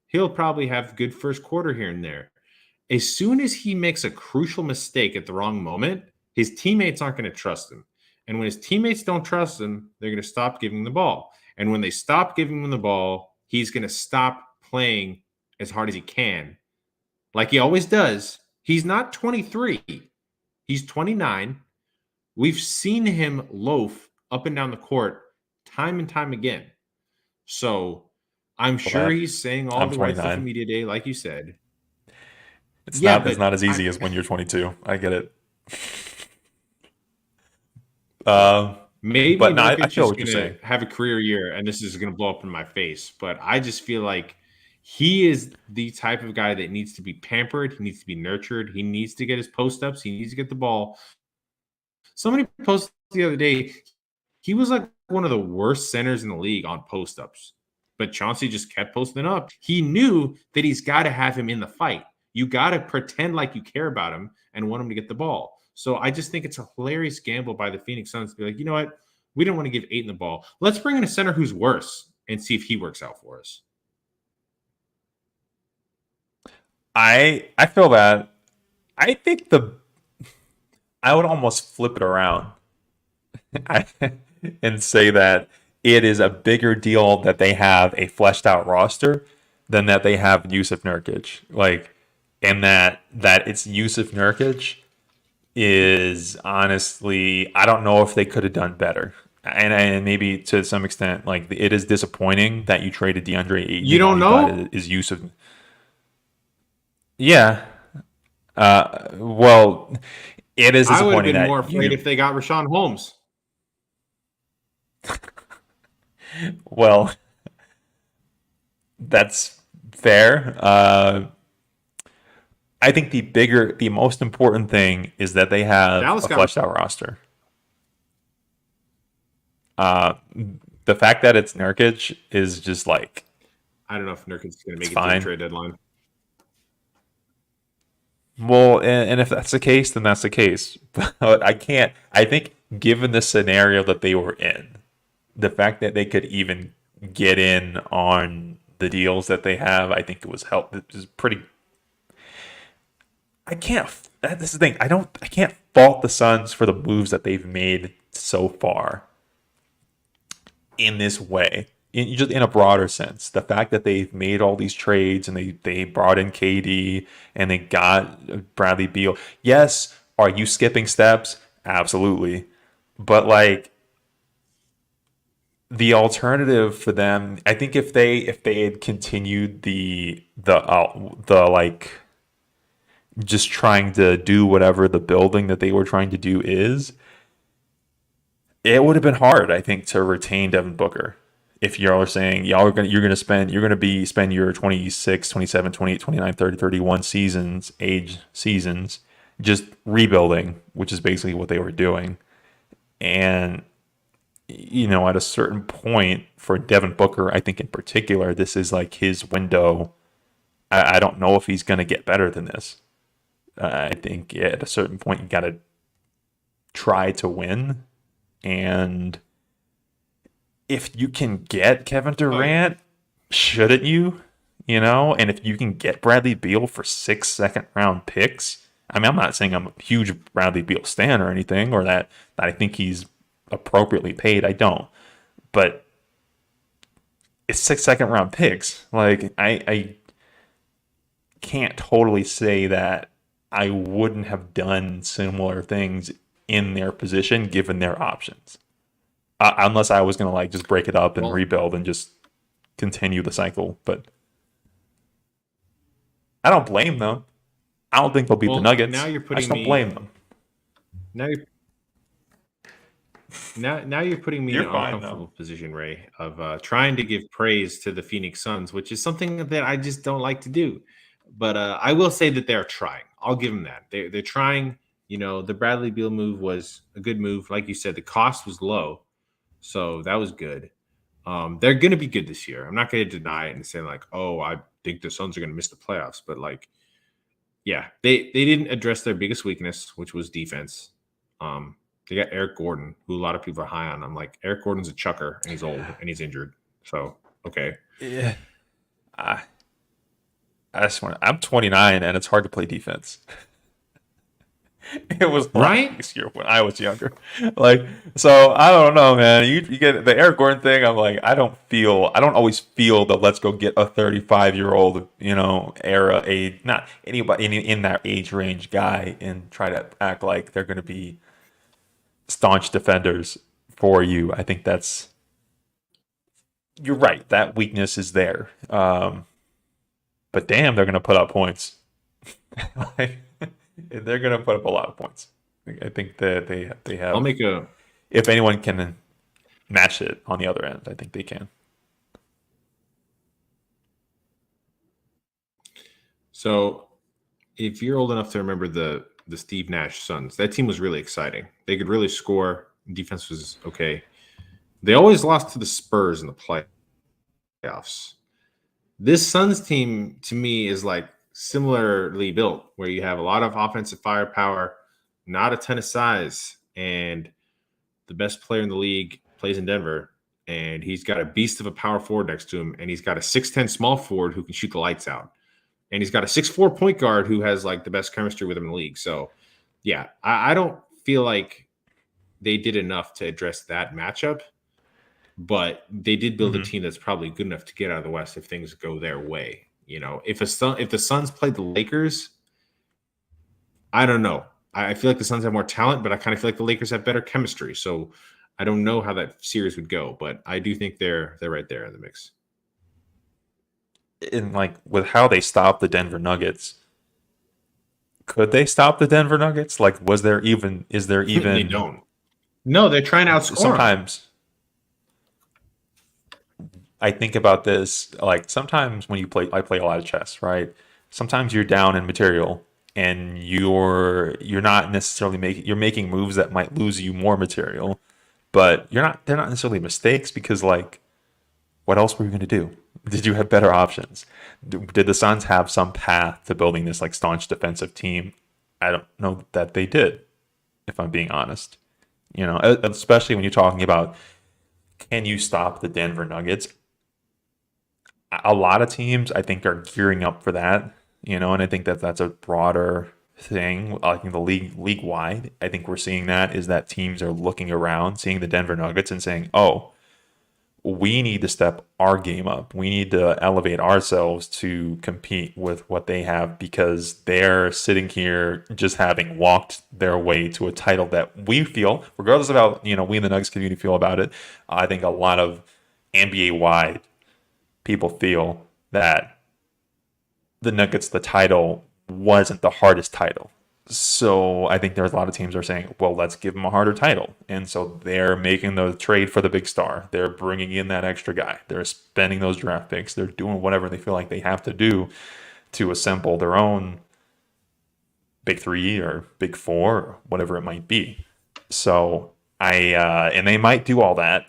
[SPEAKER 2] He'll probably have good first quarter here and there. As soon as he makes a crucial mistake at the wrong moment, his teammates aren't going to trust him. And when his teammates don't trust him, they're going to stop giving him the ball. And when they stop giving him the ball, he's going to stop playing as hard as he can, like he always does. He's not 23. He's 29. We've seen him loaf up and down the court time and time again. So I'm sure he's saying all
[SPEAKER 1] I'm
[SPEAKER 2] the right stuff
[SPEAKER 1] 29.
[SPEAKER 2] in media day, like you said.
[SPEAKER 1] It's
[SPEAKER 2] Yeah,
[SPEAKER 1] not. It's
[SPEAKER 2] but
[SPEAKER 1] not as easy as when you're 22. I get it.
[SPEAKER 2] maybe
[SPEAKER 1] But no, I
[SPEAKER 2] Nurkic
[SPEAKER 1] feel
[SPEAKER 2] is
[SPEAKER 1] what you're
[SPEAKER 2] going
[SPEAKER 1] saying.
[SPEAKER 2] to have a career year, and this is going to blow up in my face. But I just feel like he is the type of guy that needs to be pampered. He needs to be nurtured. He needs to get his post ups. He needs to get the ball. Somebody posted the other day, he was like one of the worst centers in the league on post ups, but Chauncey just kept posting up. He knew that he's got to have him in the fight. You got to pretend like you care about him and want him to get the ball. So I just think it's a hilarious gamble by the Phoenix Suns to be like, you know what? We don't want to give Ayton the ball. Let's bring in a center who's worse and see if he works out for us.
[SPEAKER 1] I feel that. I think I would almost flip it around and say that it is a bigger deal that they have a fleshed out roster than that they have Yusuf Nurkic. Like, and that it's Yusuf Nurkic is honestly, I don't know if they could have done better. And maybe to some extent, like it is disappointing that you traded DeAndre Ayton.
[SPEAKER 2] You
[SPEAKER 1] And all
[SPEAKER 2] don't
[SPEAKER 1] you got
[SPEAKER 2] know?
[SPEAKER 1] is Yusuf. Yeah. Well, it is
[SPEAKER 2] I would have
[SPEAKER 1] disappointing
[SPEAKER 2] been more
[SPEAKER 1] that
[SPEAKER 2] afraid
[SPEAKER 1] you.
[SPEAKER 2] if they got Rashawn Holmes.
[SPEAKER 1] Well, that's fair. I think the most important thing is that they have
[SPEAKER 2] Dallas
[SPEAKER 1] a
[SPEAKER 2] got.
[SPEAKER 1] fleshed out roster. Uh, the fact that it's Nurkic is just like
[SPEAKER 2] I don't know if Nurkic's going to
[SPEAKER 1] it's
[SPEAKER 2] make it to the
[SPEAKER 1] fine.
[SPEAKER 2] trade deadline.
[SPEAKER 1] Well, and if that's the case, then that's the case. But I can't. I think given the scenario that they were in, the fact that they could even get in on the deals that they have, I think it was help. It was pretty. I can't. This is the thing. I don't. I can't fault the Suns for the moves that they've made so far in this way. Just in a broader sense, the fact that they've made all these trades and they brought in KD and they got Bradley Beal. Yes, are you skipping steps? Absolutely, but like the alternative for them, I think if they had continued the like just trying to do whatever the building that they were trying to do is, it would have been hard, I think, to retain Devin Booker. If y'all are saying you're gonna be spend your 26, 27, 28, 29, 30, 31 seasons just rebuilding, which is basically what they were doing. And at a certain point for Devin Booker, I think in particular, this is like his window. I don't know if he's gonna get better than this. I think at a certain point you gotta try to win. And if you can get Kevin Durant, shouldn't you? And if you can get Bradley Beal for 6 second-round picks, I mean, I'm not saying I'm a huge Bradley Beal stan or anything, or that I think he's appropriately paid. I don't. But it's 6 second-round picks. Like, I can't totally say that I wouldn't have done similar things in their position given their options. Unless I was going to like just break it up and
[SPEAKER 2] Well,
[SPEAKER 1] rebuild and just continue the cycle. But I don't blame them. I don't think they'll beat the
[SPEAKER 2] now
[SPEAKER 1] Nuggets.
[SPEAKER 2] you're
[SPEAKER 1] I just
[SPEAKER 2] putting
[SPEAKER 1] don't
[SPEAKER 2] me.
[SPEAKER 1] blame them.
[SPEAKER 2] Now you're Now you're putting me in
[SPEAKER 1] You're
[SPEAKER 2] an
[SPEAKER 1] fine though.
[SPEAKER 2] uncomfortable position, Ray, of trying to give praise to the Phoenix Suns, which is something that I just don't like to do. But I will say that they're trying. I'll give them that. They're trying. You know, the Bradley Beal move was a good move. Like you said, the cost was low, so that was good. They're going to be good this year. I'm not going to deny it and say like, oh, I think the Suns are going to miss the playoffs. But like, yeah, they didn't address their biggest weakness, which was defense. Um, they got Eric Gordon, who a lot of people are high on. I'm like, Eric Gordon's a chucker and he's old and he's injured. So okay,
[SPEAKER 1] Yeah. I, I just want. I'm 29 and it's hard to play defense. It was a lot
[SPEAKER 2] right?
[SPEAKER 1] easier when I was younger. Like, so I don't know, man. You get the Eric Gordon thing. I'm like, I don't always feel the let's go get a 35-year-old, era age, not anybody in that age range guy and try to act like they're going to be staunch defenders for you. I think you're right. That weakness is there. But damn, they're going to put up points. Like, they're going to put up a lot of points. I think that they
[SPEAKER 2] I'll
[SPEAKER 1] have.
[SPEAKER 2] make a
[SPEAKER 1] If anyone can match it on the other end, I think they can.
[SPEAKER 2] so if you're old enough to remember the Steve Nash Suns, that team was really exciting. They could really score. Defense was okay. They always lost to the Spurs in the playoffs. This Suns team to me is like similarly built, where you have a lot of offensive firepower, not a ton of size, and the best player in the league plays in Denver, and he's got a beast of a power forward next to him, and he's got a 6'10 small forward who can shoot the lights out, and he's got a 6'4 point guard who has like the best chemistry with him in the league. So, yeah, I don't feel like they did enough to address that matchup, but they did build a
[SPEAKER 1] Hmm.
[SPEAKER 2] team that's probably good enough to get out of the West if things go their way. You know, if the Suns played the Lakers, I don't know. I feel like the Suns have more talent, but I kind of feel like the Lakers have better chemistry. So I don't know how that series would go, but I do think they're right there in the mix.
[SPEAKER 1] And like with how they stopped the Denver Nuggets, could they stop the Denver Nuggets? Like, is there
[SPEAKER 2] They
[SPEAKER 1] even
[SPEAKER 2] don't. No, they're trying to outscore them.
[SPEAKER 1] sometimes I think about this, like sometimes when I play a lot of chess, right? Sometimes you're down in material and you're not necessarily you're making moves that might lose you more material, but they're not necessarily mistakes because like what else were you going to do? Did you have better options? Did the Suns have some path to building this like staunch defensive team? I don't know that they did, if I'm being honest. Especially when you're talking about can you stop the Denver Nuggets? A lot of teams I think are gearing up for that, and I think that that's a broader thing. I think the league wide, I think we're seeing that is that teams are looking around, seeing the Denver Nuggets and saying, "Oh, we need to step our game up. We need to elevate ourselves to compete with what they have because they're sitting here just having walked their way to a title that we feel, regardless of how, we in the Nuggets community feel about it. I think a lot of NBA wide people feel that the Nuggets, the title wasn't the hardest title. So I think there's a lot of teams are saying, well, let's give them a harder title. And so they're making the trade for the big star. They're bringing in that extra guy. They're spending those draft picks. They're doing whatever they feel like they have to do to assemble their own big three or big four or whatever it might be. So and they might do all that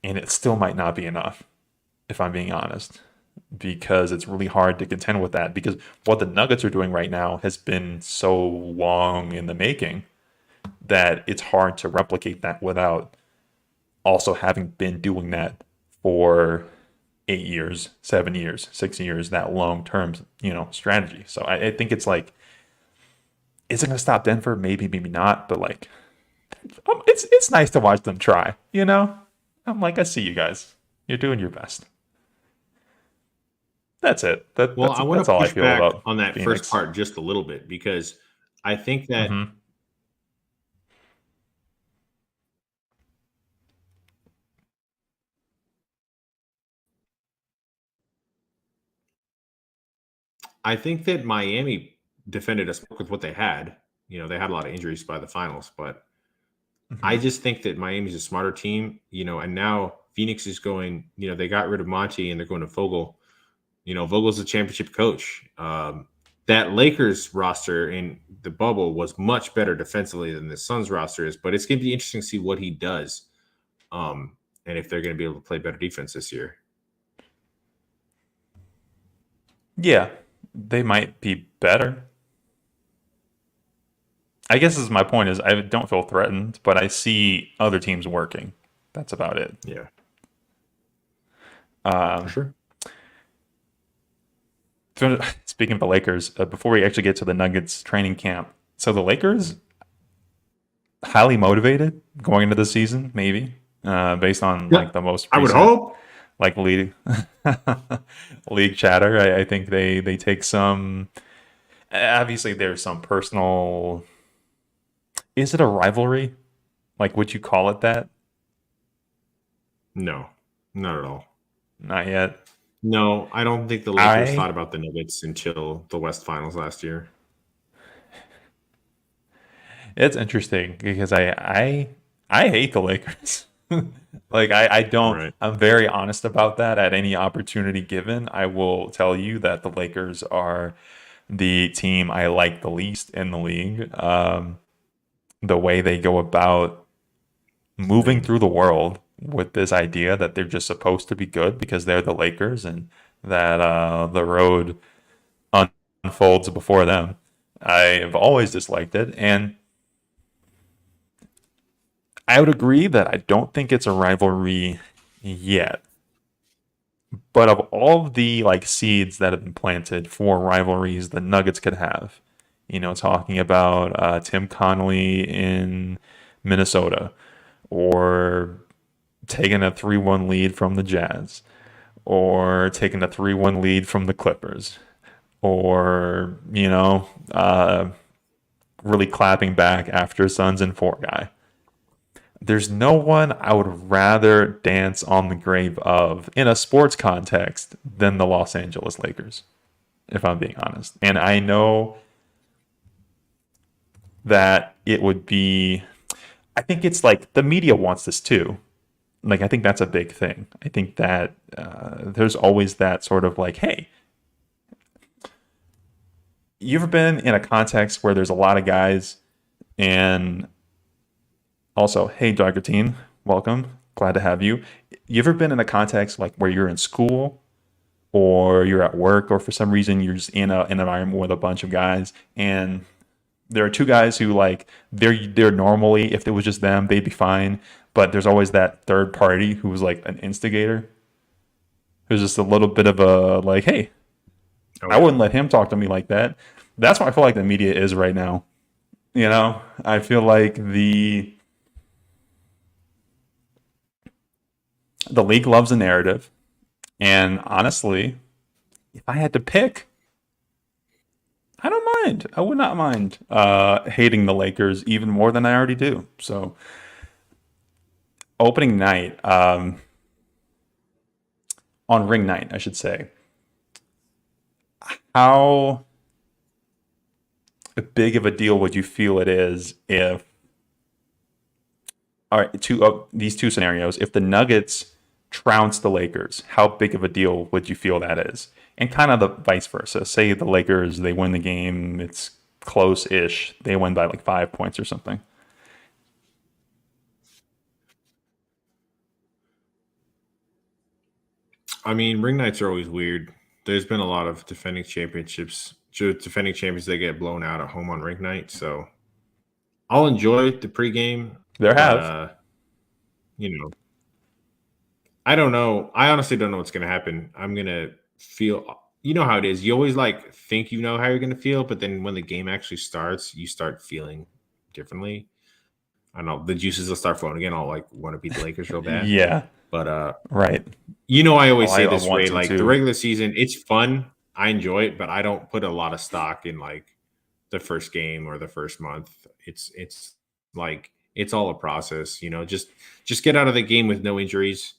[SPEAKER 1] and it still might not be enough, if I'm being honest, because it's really hard to contend with that because what the Nuggets are doing right now has been so long in the making that it's hard to replicate that without also having been doing that for 8 years, 7 years, 6 years, that long term, strategy. So I think it's like, is it going to stop Denver? Maybe, maybe not. But like, it's nice to watch them try. I'm like, I see you guys. You're doing your best. That's it.
[SPEAKER 2] Well, I want
[SPEAKER 1] That's
[SPEAKER 2] to
[SPEAKER 1] all I
[SPEAKER 2] push
[SPEAKER 1] feel
[SPEAKER 2] back
[SPEAKER 1] about
[SPEAKER 2] on that first
[SPEAKER 1] Phoenix.
[SPEAKER 2] part just a little bit because I think that
[SPEAKER 1] Hmm.
[SPEAKER 2] I think that Miami defended us with what they had. You know, they had a lot of injuries by the finals, but I
[SPEAKER 1] Hmm.
[SPEAKER 2] just think that Miami's a smarter team, and now Phoenix is going, they got rid of Monty and they're going to Vogel. Vogel's a championship coach. That Lakers roster in the bubble was much better defensively than the Suns roster is, but it's going to be interesting to see what he does, and if they're going to be able to play better defense this year.
[SPEAKER 1] Yeah, they might be better. I guess this is my point is I don't feel threatened, but I see other teams working. That's about it.
[SPEAKER 2] Yeah, for
[SPEAKER 1] Um,
[SPEAKER 2] sure.
[SPEAKER 1] Speaking of the Lakers, before we actually get to the Nuggets training camp, so the Lakers highly motivated going into the season, maybe based on
[SPEAKER 2] Yeah,
[SPEAKER 1] like the most
[SPEAKER 2] I would
[SPEAKER 1] recent
[SPEAKER 2] hope.
[SPEAKER 1] like league league chatter. I think they take some. Obviously, there's some personal. Is it a rivalry? Like, would you call it that?
[SPEAKER 2] No, not at all.
[SPEAKER 1] Not yet.
[SPEAKER 2] No, I don't think the Lakers thought
[SPEAKER 1] I.
[SPEAKER 2] about the Nuggets until the West Finals last year.
[SPEAKER 1] It's interesting because I hate the Lakers. Like I don't.
[SPEAKER 2] Right.
[SPEAKER 1] I'm very honest about that. At any opportunity given, I will tell you that the Lakers are the team I like the least in the league. The way they go about moving
[SPEAKER 2] Same.
[SPEAKER 1] through the world with this idea that they're just supposed to be good because they're the Lakers and that the road unfolds before them. I have always disliked it, and I would agree that I don't think it's a rivalry yet. But of all of the like seeds that have been planted for rivalries the Nuggets could have, talking about Tim Connolly in Minnesota, or taking a 3-1 lead from the Jazz, or taking a 3-1 lead from the Clippers, or, really clapping back after Suns and four guy. There's no one I would rather dance on the grave of in a sports context than the Los Angeles Lakers, if I'm being honest. And I know that it would be, I think it's like the media wants this too. Like, I think that's a big thing. I think that there's always that sort of like, hey, you ever been in a context where there's a lot of guys and also, hey, Doughertine, welcome. Glad to have you. You ever been in a context like where you're in school or you're at work or for some reason you're just in an environment with a bunch of guys and there are two guys who like they're normally if it was just them they'd be fine, but there's always that third party who's like an instigator who's just a little bit of a like, hey,
[SPEAKER 2] Oh
[SPEAKER 1] I
[SPEAKER 2] yeah.
[SPEAKER 1] wouldn't let him talk to me like that. That's what I feel like the media is right now. I feel like the league loves a narrative, and honestly, if I had to pick, I don't mind. I would not mind hating the Lakers even more than I already do. So opening night, on ring night, I should say. How big of a deal would you feel it is if, all right, these two scenarios, if the Nuggets trounce the Lakers, how big of a deal would you feel that is? And kind of the vice versa. Say the Lakers, they win the game, it's close-ish, they win by like 5 points or something.
[SPEAKER 2] I mean, ring nights are always weird. There's been a lot of defending champions that get blown out at home on ring night. So I'll enjoy the pregame,
[SPEAKER 1] There
[SPEAKER 2] but
[SPEAKER 1] have.
[SPEAKER 2] you know, I don't know. I honestly don't know what's gonna happen. I'm gonna feel you know how it is. You always like think you know how you're gonna feel, but then when the game actually starts, you start feeling differently. I don't know. The juices will start flowing again. I'll like want to beat the Lakers real bad.
[SPEAKER 1] Yeah,
[SPEAKER 2] But
[SPEAKER 1] right.
[SPEAKER 2] I
[SPEAKER 1] Oh,
[SPEAKER 2] always say
[SPEAKER 1] I
[SPEAKER 2] this
[SPEAKER 1] want
[SPEAKER 2] way,
[SPEAKER 1] to
[SPEAKER 2] like the
[SPEAKER 1] too.
[SPEAKER 2] regular season, it's fun. I enjoy it, but I don't put a lot of stock in like the first game or the first month. It's like it's all a process, just get out of the game with no injuries,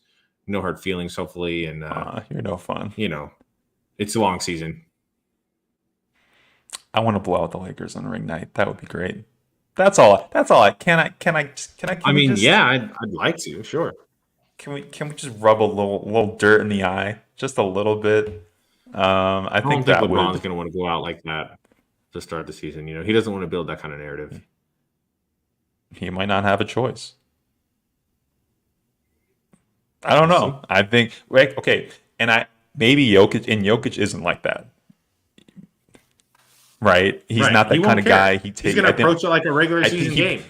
[SPEAKER 2] no hard feelings, hopefully, and
[SPEAKER 1] You're no fun.
[SPEAKER 2] you know, it's a long season.
[SPEAKER 1] I want to blow out the Lakers on ring night. That would be great. That's all. That's all.
[SPEAKER 2] I
[SPEAKER 1] Can we
[SPEAKER 2] mean,
[SPEAKER 1] just
[SPEAKER 2] yeah, I'd like to, sure.
[SPEAKER 1] can we just rub a little dirt in the eye, just a little bit? I
[SPEAKER 2] I don't
[SPEAKER 1] think
[SPEAKER 2] think
[SPEAKER 1] that
[SPEAKER 2] LeBron's
[SPEAKER 1] would.
[SPEAKER 2] going to want to go out like that to start the season. You know, he doesn't want to build that kind of narrative.
[SPEAKER 1] He might not have a choice. I don't
[SPEAKER 2] We'll
[SPEAKER 1] know.
[SPEAKER 2] see.
[SPEAKER 1] I think right. Okay, and I maybe Jokic isn't like that, right? He's
[SPEAKER 2] Right.
[SPEAKER 1] not
[SPEAKER 2] He
[SPEAKER 1] that kind
[SPEAKER 2] won't
[SPEAKER 1] of
[SPEAKER 2] care.
[SPEAKER 1] guy. He
[SPEAKER 2] He's
[SPEAKER 1] take.
[SPEAKER 2] going to approach it like a regular
[SPEAKER 1] I think
[SPEAKER 2] season game.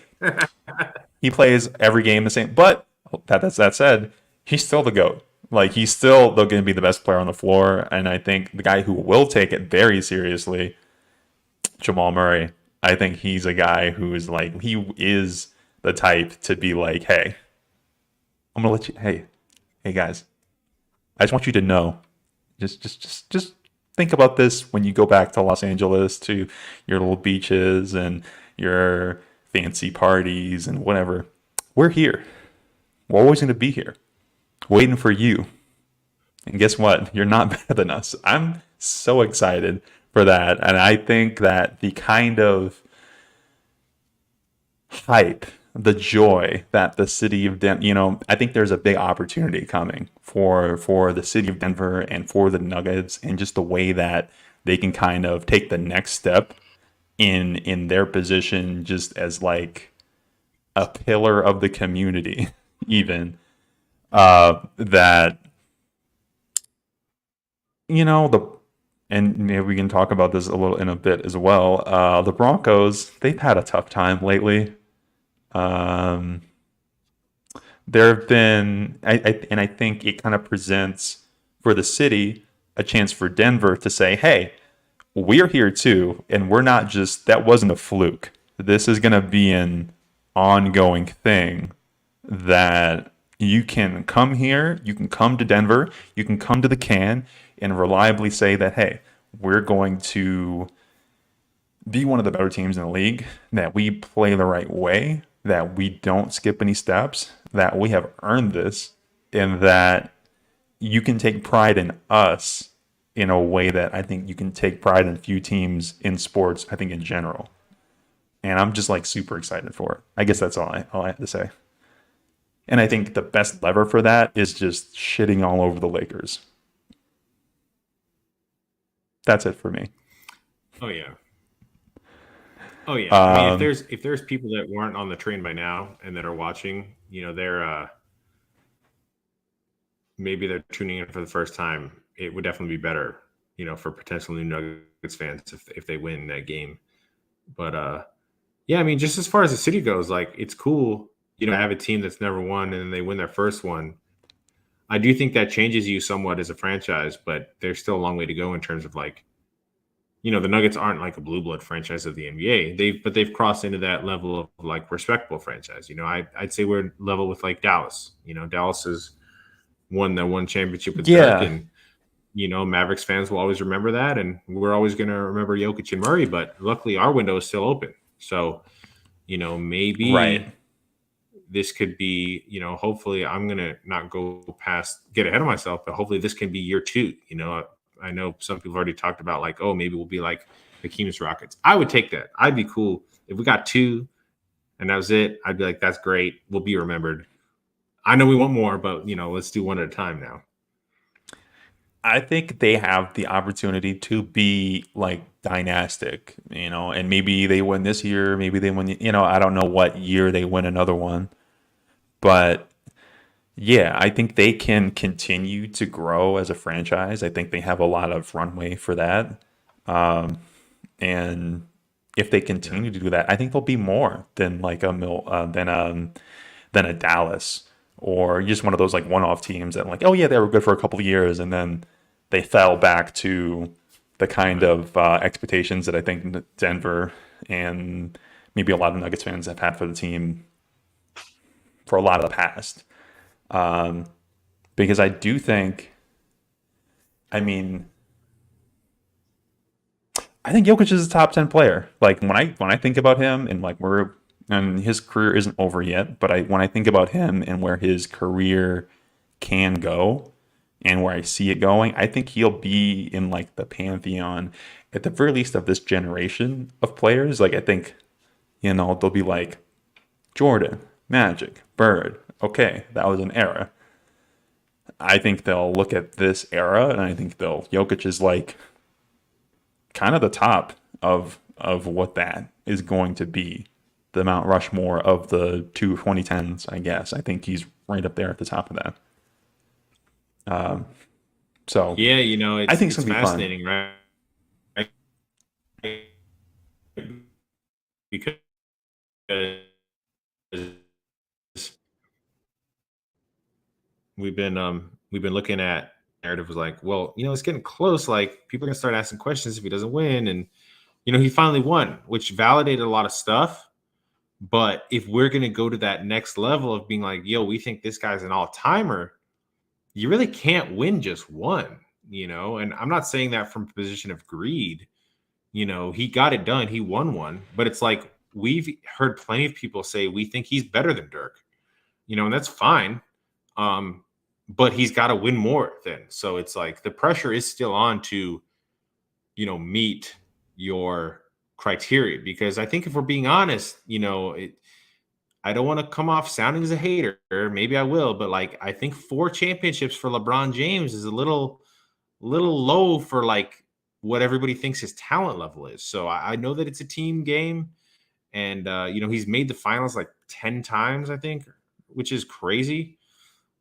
[SPEAKER 1] he plays every game the same. But that said, he's still the goat. Like he's still going to be the best player on the floor, and I think the guy who will take it very seriously, Jamal Murray. I think he's a guy who is like he is the type to be like, hey, I'm gonna let you. Hey guys, I just want you to know. Just think about this when you go back to Los Angeles to your little beaches and your fancy parties and whatever. We're here. We're always going to be here, waiting for you. And guess what? You're not better than us. I'm so excited for that, and I think that the kind of hype, the joy that the city of Denver, I think there's a big opportunity coming for the city of Denver and for the Nuggets, and just the way that they can kind of take the next step in their position, just as like a pillar of the community, even that the and maybe we can talk about this a little in a bit as well. The Broncos, they've had a tough time lately. Um, there have been, and I think it kind of presents for the city a chance for Denver to say, hey, we're here too, and we're not just, that wasn't a fluke. This is going to be an ongoing thing that you can come here, you can come to Denver, you can come to the can and reliably say that, hey, we're going to be one of the better teams in the league, that we play the right way, that we don't skip any steps, that we have earned this, and that you can take pride in us in a way that I think you can take pride in few teams in sports, I think in general. And I'm just like super excited for it. I guess that's all I have to say. And I think the best lever for that is just shitting all over the Lakers. That's it for me.
[SPEAKER 2] Oh yeah. Oh yeah. I mean,
[SPEAKER 1] Um,
[SPEAKER 2] if there's people that weren't on the train by now and that are watching, you know, they're maybe they're tuning in for the first time. It would definitely be better, you know, for potential new Nuggets fans if they win that game. But yeah, I mean, just as far as the city goes, like it's cool, you know, I have a team that's never won and then they win their first one. I do think that changes you somewhat as a franchise, but there's still a long way to go in terms of like, you know, the Nuggets aren't like a blue blood franchise of the NBA. They've crossed into that level of like respectable franchise. You know, I'd say we're level with like Dallas. You know, Dallas has won the one championship with Dirk,
[SPEAKER 1] yeah,
[SPEAKER 2] and you know, Mavericks fans will always remember that, and we're always going to remember Jokic and Murray. But luckily, our window is still open. So, you know,
[SPEAKER 1] right.
[SPEAKER 2] maybe this could be, you know, hopefully I'm going to not get ahead of myself, but hopefully this can be year two. You know, I know some people have already talked about like, oh, maybe we'll be like Hakeem's Rockets. I would take that. I'd be cool if we got two and that was it. I'd be like, that's great. We'll be remembered. I know we want more, but you know, let's do one at a time now.
[SPEAKER 1] I think they have the opportunity to be like dynastic, and maybe they win this year, maybe they win, I don't know what year they win another one, but yeah, I think they can continue to grow as a franchise. I think they have a lot of runway for that. And if they
[SPEAKER 2] Yeah.
[SPEAKER 1] continue to do that, I think they'll be more than like a Mil than a Dallas, or just one of those like one-off teams that like, oh yeah, they were good for a couple of years and then they fell back to the kind
[SPEAKER 2] Right.
[SPEAKER 1] of expectations that I think Denver and maybe a lot of Nuggets fans have had for the team for a lot of the past. Um, because I do think, I mean, I think Jokic is a top 10 player. Like when I think about him and like where and his career isn't over yet, but I when I think about him and where his career can go and where I see it going, I think he'll be in like the pantheon at the very least of this generation of players. Like I think They'll be like Jordan, Magic, Bird. Okay, that was an era. I think they'll look at this era, and I think Jokic is like kind of the top of what that is going to be. The Mount Rushmore of the 2010s, I guess. I think he's right up there at the top of that. So
[SPEAKER 2] Yeah,
[SPEAKER 1] I think
[SPEAKER 2] it's
[SPEAKER 1] it's gonna be fun.
[SPEAKER 2] fascinating, right? Because we've been looking at narrative was like, well, it's getting close. Like people are gonna start asking questions if he doesn't win, and he finally won, which validated a lot of stuff. But if we're gonna go to that next level of being like, yo, we think this guy's an all timer, you really can't win just one, And I'm not saying that from a position of greed. He got it done. He won one, but it's like we've heard plenty of people say we think he's better than Dirk, and that's fine. But he's got to win more then. So it's like the pressure is still on to, meet your criteria. Because I think if we're being honest, I don't want to come off sounding as a hater. Maybe I will, but like I think 4 championships for LeBron James is a little low for like what everybody thinks his talent level is. So I know that it's a team game, and he's made the finals like 10 times, I think, which is crazy.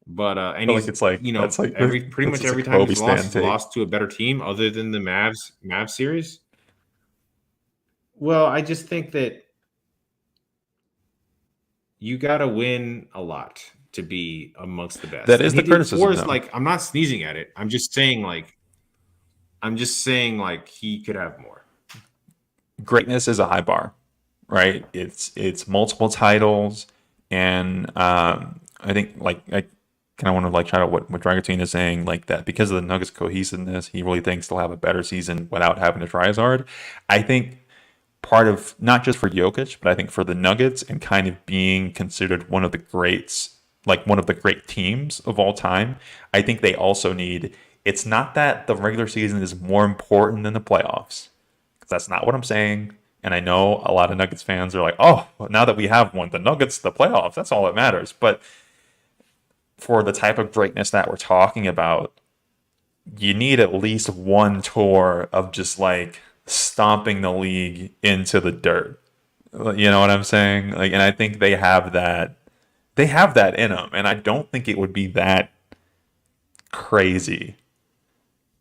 [SPEAKER 2] But
[SPEAKER 1] I
[SPEAKER 2] and
[SPEAKER 1] feel
[SPEAKER 2] he's
[SPEAKER 1] like it's like that's like
[SPEAKER 2] pretty
[SPEAKER 1] that's
[SPEAKER 2] much
[SPEAKER 1] just a
[SPEAKER 2] every time
[SPEAKER 1] Kobe
[SPEAKER 2] he's lost,
[SPEAKER 1] stand
[SPEAKER 2] he's
[SPEAKER 1] take.
[SPEAKER 2] lost to a better team other than the Mavs series. Well, I just think that you got to win a lot to be amongst the best.
[SPEAKER 1] That is
[SPEAKER 2] And he
[SPEAKER 1] the
[SPEAKER 2] did
[SPEAKER 1] criticism,
[SPEAKER 2] four is
[SPEAKER 1] though.
[SPEAKER 2] like I'm not sneezing at it. I'm just saying like he could have more.
[SPEAKER 1] Greatness is a high bar, right? It's multiple titles, and I think like I kind of want to like shout out what Dragotine is saying, like that because of the Nuggets cohesiveness, he really thinks they'll have a better season without having to try as hard. I think part of not just for Jokic, but I think for the Nuggets and kind of being considered one of the greats, like one of the great teams of all time, I think they also need. It's not that the regular season is more important than the playoffs. That's not what I'm saying. And I know a lot of Nuggets fans are like, oh, well, now that we have one, the Nuggets, the playoffs, that's all that matters. But for the type of greatness that we're talking about, you need at least one tour of just like stomping the league into the dirt. You know what I'm saying? Like, and I think they have that. They have that in them, and I don't think it would be that crazy.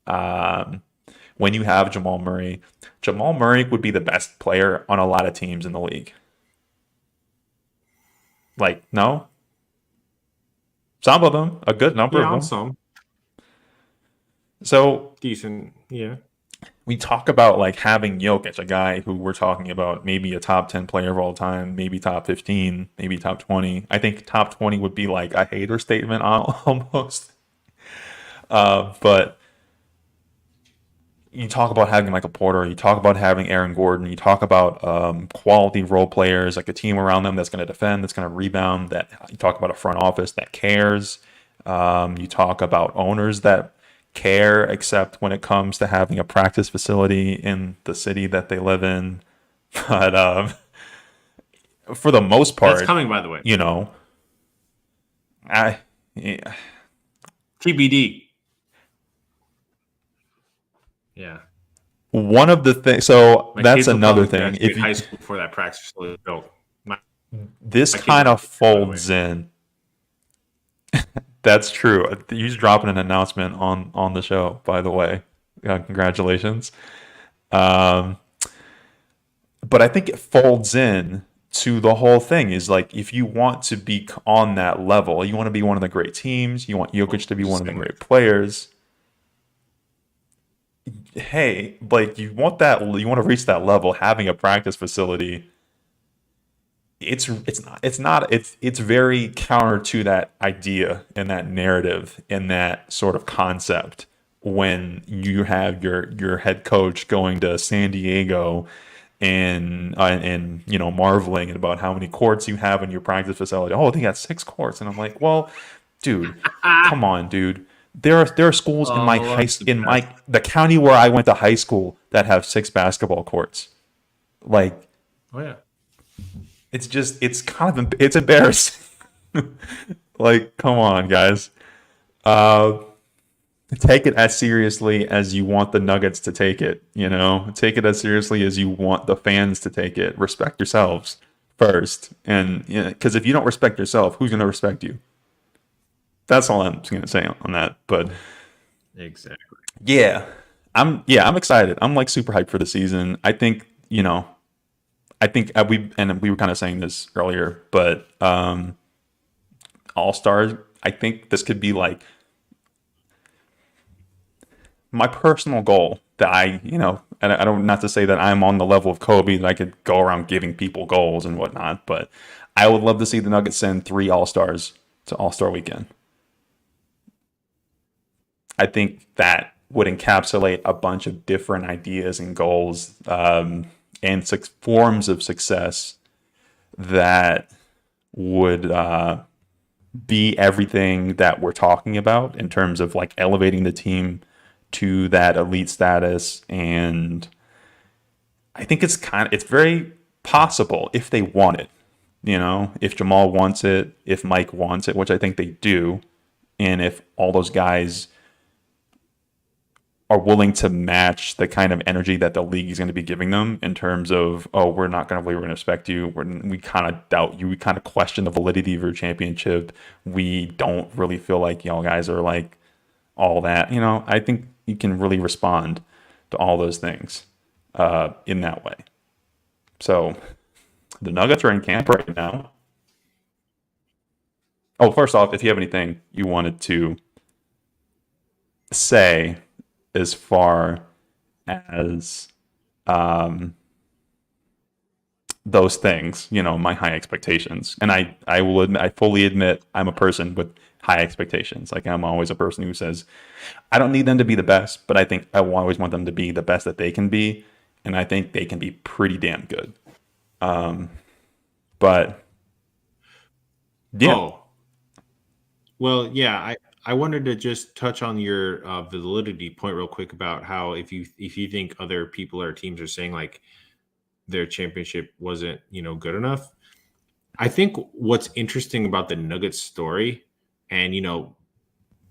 [SPEAKER 1] When you have Jamal Murray, Jamal Murray would be the best player on a lot of teams in the league. Like, no? Some of them, a good number
[SPEAKER 2] Yeah,
[SPEAKER 1] of
[SPEAKER 2] on
[SPEAKER 1] them.
[SPEAKER 2] some
[SPEAKER 1] So
[SPEAKER 2] decent. Yeah.
[SPEAKER 1] we talk about like having Jokic, a guy who we're talking about maybe a top 10 player of all time, maybe top 15, maybe top 20. I think top 20 would be like a hater statement almost. But you talk about having Michael Porter, you talk about having Aaron Gordon, you talk about quality role players, like a team around them that's going to defend, that's going to rebound. That you talk about a front office that cares. You talk about owners that care, except when it comes to having a practice facility in the city that they live in. But for the most
[SPEAKER 2] That's
[SPEAKER 1] part,
[SPEAKER 2] coming, by the way.
[SPEAKER 1] I yeah,
[SPEAKER 2] TBD. Yeah.
[SPEAKER 1] one of the things. So
[SPEAKER 2] My
[SPEAKER 1] that's
[SPEAKER 2] kids will
[SPEAKER 1] another
[SPEAKER 2] probably
[SPEAKER 1] thing.
[SPEAKER 2] graduate
[SPEAKER 1] If you,
[SPEAKER 2] high school before that practice facility is built.
[SPEAKER 1] this
[SPEAKER 2] My kids
[SPEAKER 1] kind
[SPEAKER 2] are
[SPEAKER 1] of
[SPEAKER 2] by the way.
[SPEAKER 1] folds in. That's true. He's dropping an announcement on the show, by the way. Congratulations. Um, but I think it folds in to the whole thing is like if you want to be on that level, you want to be one of the great teams, you want Jokic to be one of the great players. Hey, like you want to reach that level, having a practice facility. It's very counter to that idea and that narrative and that sort of concept when you have your head coach going to San Diego and marveling about how many courts you have in your practice facility. Oh, they got 6 courts, and I'm like, well, dude, come on, dude. There are schools in my the county where I went to high school that have 6 basketball courts. Like,
[SPEAKER 2] Oh yeah.
[SPEAKER 1] it's embarrassing. Like, come on, guys. Uh, Take it as seriously as you want the Nuggets to take it. You know, take it as seriously as you want the fans to take it. Respect yourselves first, and because if you don't respect yourself, who's going to respect you? That's all I'm going to say on that. But
[SPEAKER 2] Exactly.
[SPEAKER 1] yeah, I'm excited. I'm like super hyped for the season. I think I think we were kind of saying this earlier, but All Stars. I think this could be like my personal goal that and I don't, not to say that I'm on the level of Kobe that I could go around giving people goals and whatnot, but I would love to see the Nuggets send 3 All Stars to All Star Weekend. I think that would encapsulate a bunch of different ideas and goals, and forms of success that would be everything that we're talking about in terms of like elevating the team to that elite status. And I think it's very possible if they want it. If Jamal wants it, if Mike wants it, which I think they do, and if all those guys are willing to match the kind of energy that the league is going to be giving them in terms of, oh, we're not going to believe we're going to respect you. We kind of doubt you. We kind of question the validity of your championship. We don't really feel like y'all guys are like all that. I think you can really respond to all those things in that way. So the Nuggets are in camp right now. Oh, first off, if you have anything you wanted to say as far as um, those things, my high expectations. And I will admit, I fully admit I'm a person with high expectations. Like I'm always a person who says, I don't need them to be the best, but I think I will always want them to be the best that they can be. And I think they can be pretty damn good. But yeah,
[SPEAKER 2] Oh, well, yeah, I wanted to just touch on your validity point real quick about how if you think other people or teams are saying like their championship wasn't, good enough. I think what's interesting about the Nuggets story, and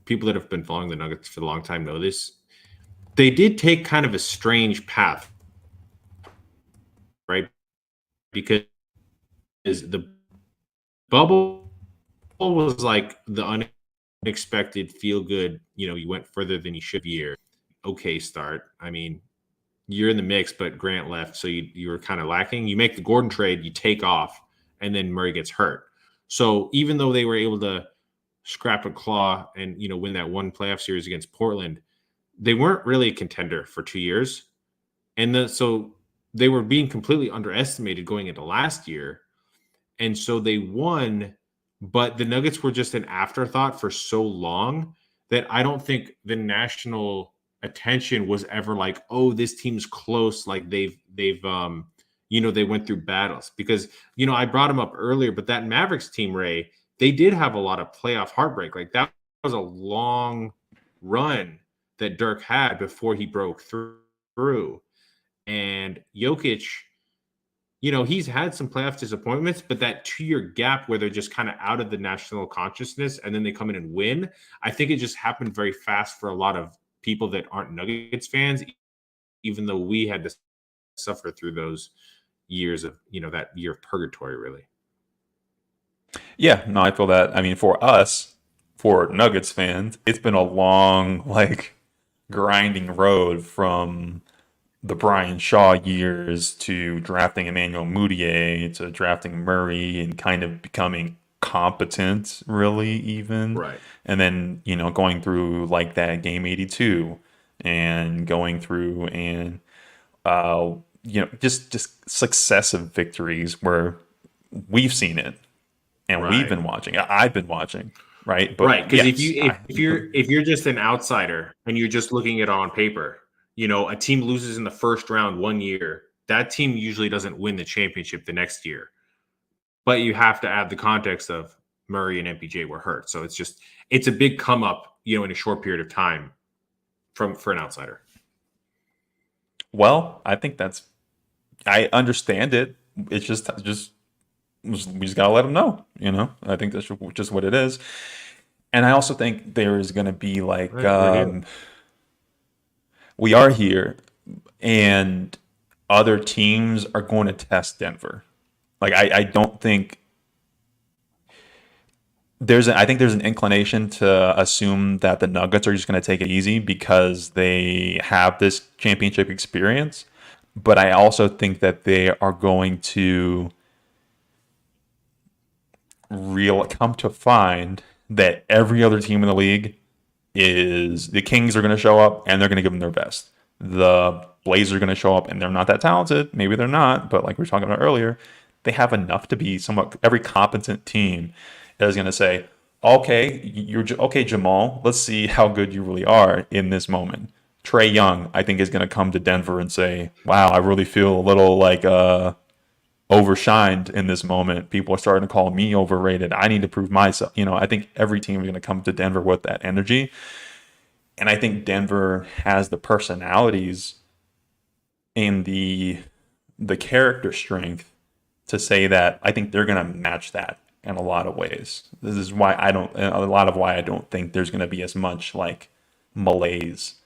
[SPEAKER 2] people that have been following the Nuggets for a long time know this, they did take kind of a strange path, right? Because the bubble was like the unexpected feel good, you went further than you should year. Okay, start. I mean, you're in the mix, but Grant left, so you were kind of lacking. You make the Gordon trade, you take off, and then Murray gets hurt. So even though they were able to scrap a claw and win that one playoff series against Portland, they weren't really a contender for 2 years, and so they were being completely underestimated going into last year, and so they won. But the Nuggets were just an afterthought for so long that I don't think the national attention was ever like, oh, this team's close. Like they went through battles because I brought them up earlier, but that Mavericks team, Ray, they did have a lot of playoff heartbreak. Like that was a long run that Dirk had before he broke through. And Jokic, he's had some playoff disappointments, but that 2 year gap where they're just kind of out of the national consciousness and then they come in and win, I think it just happened very fast for a lot of people that aren't Nuggets fans, even though we had to suffer through those years of, that year of purgatory, really.
[SPEAKER 1] yeah, no, I feel that. I mean, for us, for Nuggets fans, it's been a long, like, grinding road from the Brian Shaw years to drafting Emmanuel Mudiay to drafting Murray and kind of becoming competent, really, even.
[SPEAKER 2] Right.
[SPEAKER 1] And then, going through like that game 82 and going through and, uh, just successive victories where we've seen it and we've
[SPEAKER 2] Right.
[SPEAKER 1] been watching. I've been watching, right?
[SPEAKER 2] Right,
[SPEAKER 1] But
[SPEAKER 2] because
[SPEAKER 1] yes,
[SPEAKER 2] if you're just an outsider and you're just looking at it on paper, a team loses in the first round one year, that team usually doesn't win the championship the next year. But you have to add the context of Murray and MPJ were hurt, so it's a big come up, in a short period of time for an outsider.
[SPEAKER 1] well, I think I understand it. It's just we just gotta let them know. I think that's just what it is. And I also think there is going to be like
[SPEAKER 2] Right, we do.
[SPEAKER 1] we are here, and other teams are going to test Denver. Like I don't think I think there's an inclination to assume that the Nuggets are just going to take it easy because they have this championship experience. But I also think that they are going to come to find that every other team in the league is the Kings are going to show up and they're going to give them their best. The Blazers are going to show up and they're not that talented. Maybe they're not, but like we were talking about earlier, they have enough to be somewhat. Every competent team is going to say, "Okay, okay, Jamal. Let's see how good you really are in this moment." Trae Young, I think, is going to come to Denver and say, "Wow, I really feel a little like overshined in this moment. People are starting to call me overrated. I need to prove myself." I think every team is going to come to Denver with that energy. And I think Denver has the personalities and the character strength to say that I think they're going to match that in a lot of ways. This is why I don't think there's going to be as much like malaise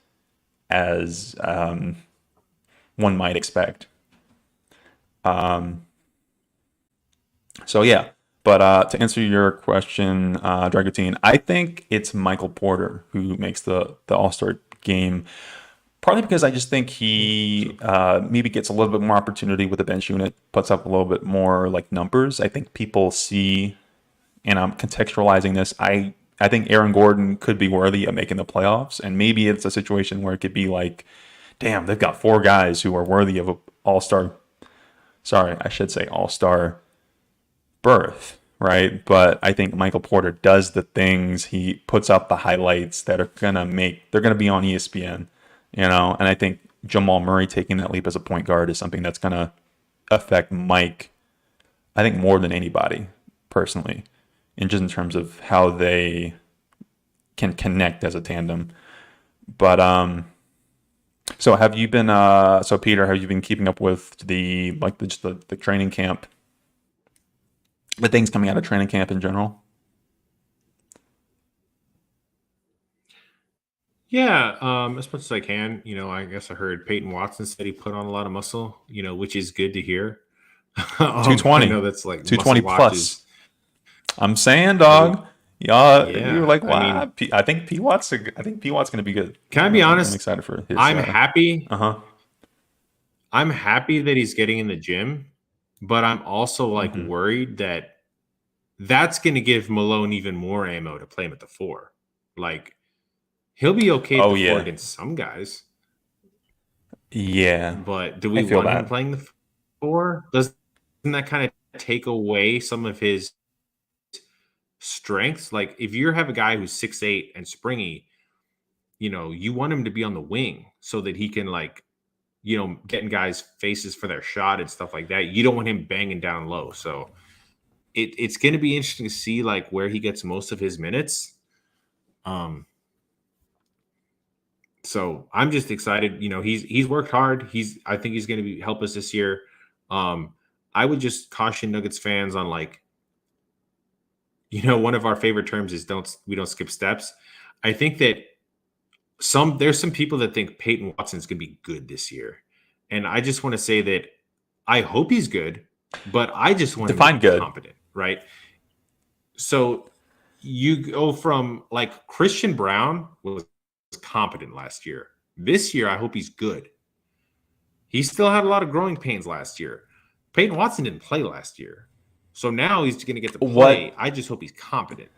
[SPEAKER 1] as one might expect. So yeah, but to answer your question, Dragotine, I think it's Michael Porter who makes the All Star game. Partly because I just think he maybe gets a little bit more opportunity with the bench unit, puts up a little bit more like numbers. I think people see, and I'm contextualizing this. I think Aaron Gordon could be worthy of making the playoffs, and maybe it's a situation where it could be like, damn, they've got four guys who are worthy of a All Star. Sorry, I should say All Star berth, right? But I think Michael Porter does the things, he puts up the highlights that are they're gonna be on ESPN, and I think Jamal Murray taking that leap as a point guard is something that's gonna affect Mike, I think more than anybody personally, and just in terms of how they can connect as a tandem. But so have you been so Peter, have you been keeping up with the training camp, the things coming out of training camp in general?
[SPEAKER 2] Yeah, as much as I can. I guess I heard Peyton Watson said he put on a lot of muscle, which is good to hear. I
[SPEAKER 1] 220,
[SPEAKER 2] know that's like
[SPEAKER 1] 220
[SPEAKER 2] muscle
[SPEAKER 1] plus.
[SPEAKER 2] watches.
[SPEAKER 1] I'm saying,
[SPEAKER 2] I mean,
[SPEAKER 1] dog. Yeah, you're
[SPEAKER 2] yeah.
[SPEAKER 1] like,
[SPEAKER 2] I
[SPEAKER 1] wow.
[SPEAKER 2] mean,
[SPEAKER 1] I think P Watt's. I think P Watt's gonna be good.
[SPEAKER 2] can I be
[SPEAKER 1] I'm
[SPEAKER 2] honest?
[SPEAKER 1] excited for his.
[SPEAKER 2] I'm happy.
[SPEAKER 1] Uh huh.
[SPEAKER 2] I'm happy that he's getting in the gym, but I'm also like
[SPEAKER 1] Hmm.
[SPEAKER 2] worried that that's going to give Malone even more ammo to play him at the four. Like he'll be okay at
[SPEAKER 1] Oh
[SPEAKER 2] the four
[SPEAKER 1] yeah,
[SPEAKER 2] against some guys,
[SPEAKER 1] yeah.
[SPEAKER 2] but do
[SPEAKER 1] I
[SPEAKER 2] we
[SPEAKER 1] feel
[SPEAKER 2] want him
[SPEAKER 1] that.
[SPEAKER 2] playing the four? Doesn't that kind of take away some of his strengths? Like if you have a guy who's 6'8" and springy, you want him to be on the wing so that he can like, getting guys faces for their shot and stuff like that. You don't want him banging down low. So it's going to be interesting to see like where he gets most of his minutes. Um, so I'm just excited. He's worked hard. I think he's going to help us this year. Um, I would just caution Nuggets fans on like, one of our favorite terms is we don't skip steps. I think that there's some people that think Peyton Watson's going to be good this year, and I just want to say that I hope he's good, but I just want him to
[SPEAKER 1] Define
[SPEAKER 2] be
[SPEAKER 1] good.
[SPEAKER 2] competent, right? So you go from like Christian Brown was competent last year. This year, I hope he's good. He still had a lot of growing pains last year. Peyton Watson didn't play last year. So now he's going to get to play.
[SPEAKER 1] What
[SPEAKER 2] I just hope he's competent.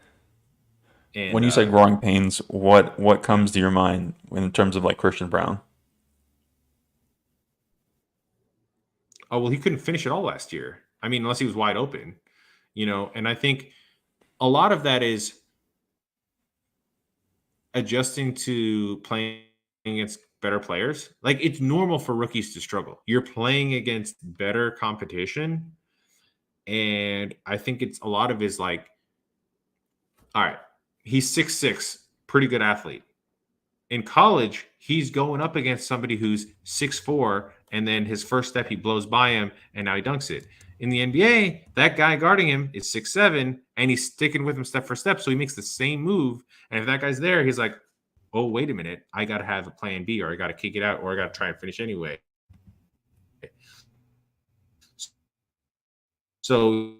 [SPEAKER 1] when
[SPEAKER 2] And
[SPEAKER 1] you say growing pains, what comes to your mind in terms of like Christian Brown?
[SPEAKER 2] oh well, he couldn't finish it all last year. I mean, unless he was wide open, and I think a lot of that is adjusting to playing against better players. Like it's normal for rookies to struggle. You're playing against better competition. And I think it's a lot of his like, all right, he's 6'6", pretty good athlete. In college, he's going up against somebody who's 6'4", and then his first step he blows by him and now he dunks it. In the NBA, that guy guarding him is 6'7", and he's sticking with him step for step. So he makes the same move. And if that guy's there, he's like, oh, wait a minute. I got to have a plan B, or I got to kick it out, or I got to try and finish anyway. So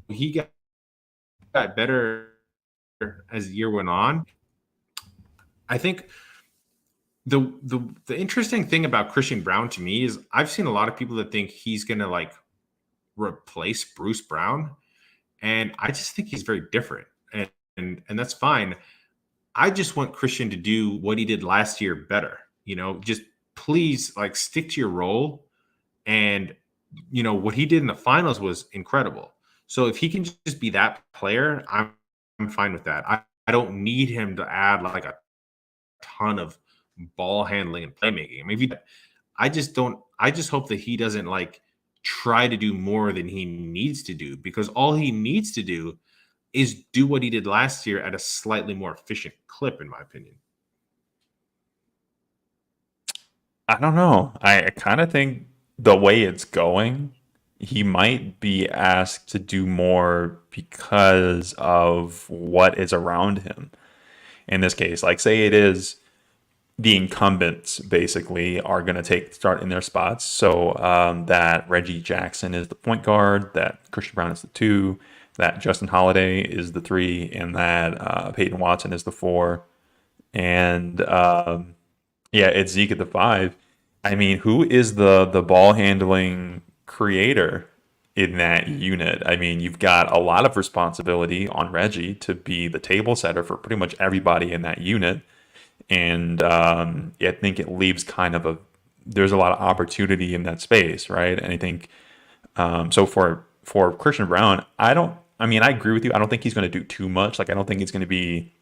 [SPEAKER 2] he got better as the year went on. I think the interesting thing about Christian Braun to me is I've seen a lot of people that think he's gonna like replace Bruce Brown, and I just think he's very different, and that's fine. I just want Christian to do what he did last year better. Just please like stick to your role, and what he did in the finals was incredible. So if he can just be that player, I'm fine with that. I don't need him to add like a ton of ball handling and playmaking. I mean, I just don't. I just hope that he doesn't like try to do more than he needs to do, because all he needs to do is do what he did last year at a slightly more efficient clip, in my opinion.
[SPEAKER 1] I don't know. I kind of think the way it's going, he might be asked to do more because of what is around him. In this case, like say it is the incumbents basically are going to take start in their spots. So that Reggie Jackson is the point guard, that Christian Braun is the two, that Justin Holiday is the three, and that Peyton Watson is the four. And yeah, it's Zeke at the five. I mean, who is the ball handling creator in that unit? I mean, you've got a lot of responsibility on Reggie to be the table setter for pretty much everybody in that unit, and I think it leaves kind of there's a lot of opportunity in that space, right? And I think so for Christian Braun, I mean, I agree with you. I don't think he's going to do too much. Like, I don't think he's going to be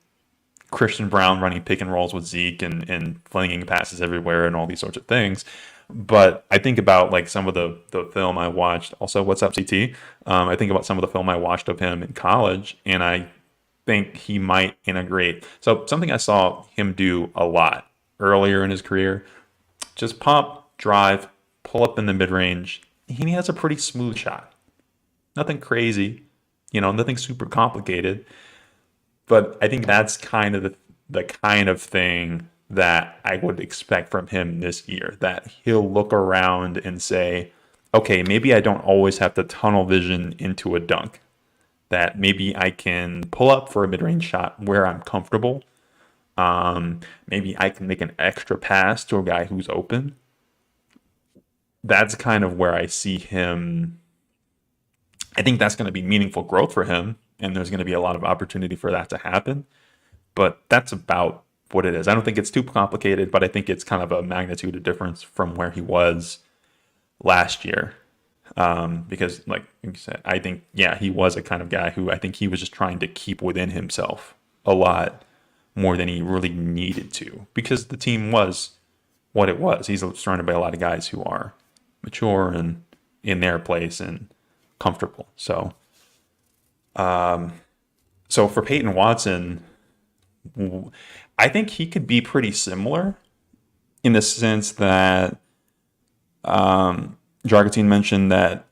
[SPEAKER 1] Christian Braun running pick and rolls with Zeke and flinging passes everywhere and all these sorts of things. But I think about like some of the film I watched. Also, what's up, CT? I think about some of the film I watched of him in college, and I think he might integrate. So something I saw him do a lot earlier in his career, just pump, drive, pull up in the mid range. He has a pretty smooth shot. Nothing crazy, nothing super complicated. But I think that's kind of the kind of thing that I would expect from him this year, that he'll look around and say, okay, maybe I don't always have to tunnel vision into a dunk, that maybe I can pull up for a mid-range shot where I'm comfortable. Maybe I can make an extra pass to a guy who's open. That's kind of where I see him. I think that's going to be meaningful growth for him, and there's going to be a lot of opportunity for that to happen. But that's about what it is. I don't think it's too complicated, but I think it's kind of a magnitude of difference from where he was last year. Because, like you said, I think, yeah, he was a kind of guy who I think he was just trying to keep within himself a lot more than he really needed to, because the team was what it was. He's surrounded by a lot of guys who are mature and in their place and comfortable. So for Peyton Watson, I think he could be pretty similar in the sense that Dragutin mentioned that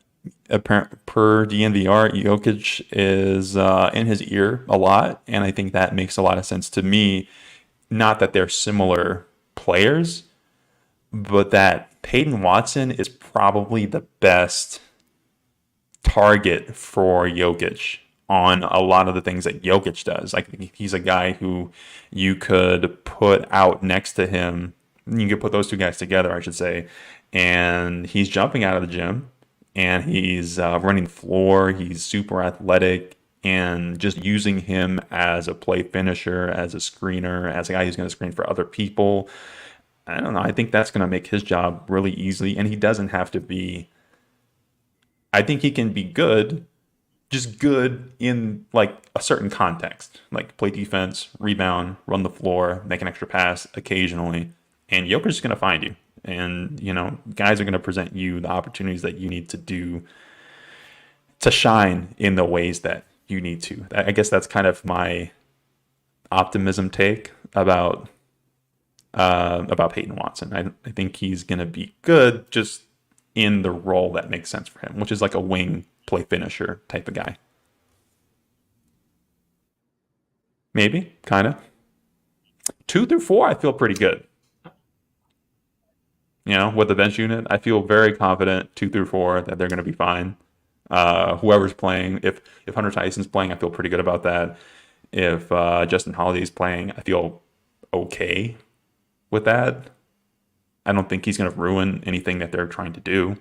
[SPEAKER 1] per DNVR, Jokic is in his ear a lot, and I think that makes a lot of sense to me. Not that they're similar players, but that Peyton Watson is probably the best target for Jokic on a lot of the things that Jokic does. Like, he's a guy who you could put out next to him. You could put those two guys together, I should say, and he's jumping out of the gym and he's running the floor. He's super athletic, and just using him as a play finisher, as a screener, as a guy who's going to screen for other people. I don't know. I think that's going to make his job really easy, and he doesn't have to be. I think he can be good, just good in like a certain context, like play defense, rebound, run the floor, make an extra pass occasionally, and Jokic is going to find you. And, guys are going to present you the opportunities that you need to do to shine in the ways that you need to. I guess that's kind of my optimism take about Peyton Watson. I think he's going to be good, just in the role that makes sense for him, which is like a wing play finisher type of guy. Maybe, kind of. 2 through 4, I feel pretty good. With the bench unit, I feel very confident 2 through 4 that they're going to be fine. Whoever's playing, if Hunter Tyson's playing, I feel pretty good about that. If Justin Holiday's playing, I feel okay with that. I don't think he's going to ruin anything that they're trying to do.